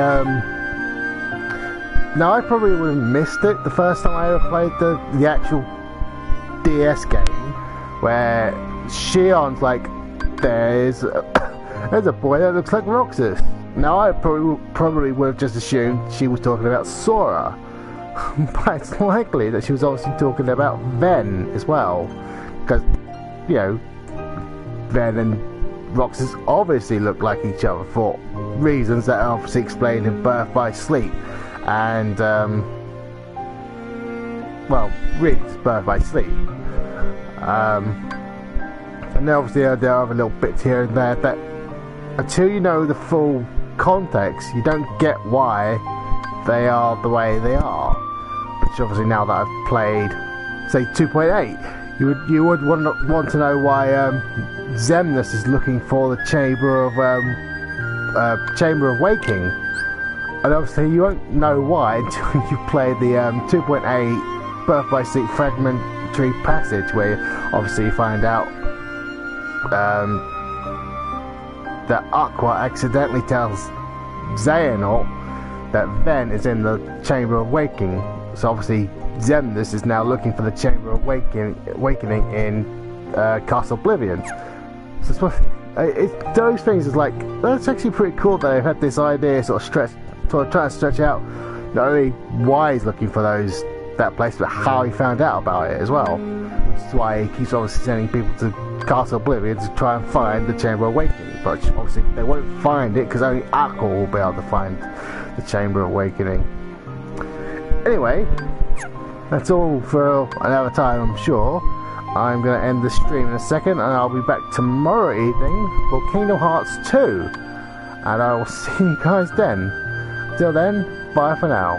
now I probably would have missed it the first time I ever played the actual DS game, where Shion's like, there's a boy that looks like Roxas. Now I probably would have just assumed she was talking about Sora, but it's likely that she was obviously talking about Ven as well, because you know, Ven and Roxas obviously look like each other for reasons that are obviously explained in Birth by Sleep, and well, really, it's Birth by Sleep. And then obviously there are other little bits here and there that, until you know the full context, you don't get why they are the way they are. Which obviously now that I've played, say, 2.8, you would want to know why Xemnas is looking for the Chamber of Waking, and obviously you won't know why until you play the 2.8 Birth by Sleep fragmentary passage, where obviously you find out that Aqua accidentally tells Xehanort that Ven is in the Chamber of Waking. So obviously Xemnas is now looking for the Chamber of Awakening in Castle Oblivion. So those things is like, that's actually pretty cool that they've had this idea sort of trying to stretch out not only why he's looking for that place, but how he found out about it as well. Which is why he keeps obviously sending people to Castle Oblivion to try and find the Chamber of Awakening. But obviously they won't find it because only Aqua will be able to find the Chamber of Awakening. Anyway, that's all for another time, I'm sure. I'm going to end the stream in a second, and I'll be back tomorrow evening for Kingdom Hearts 2. And I will see you guys then. Till then, bye for now.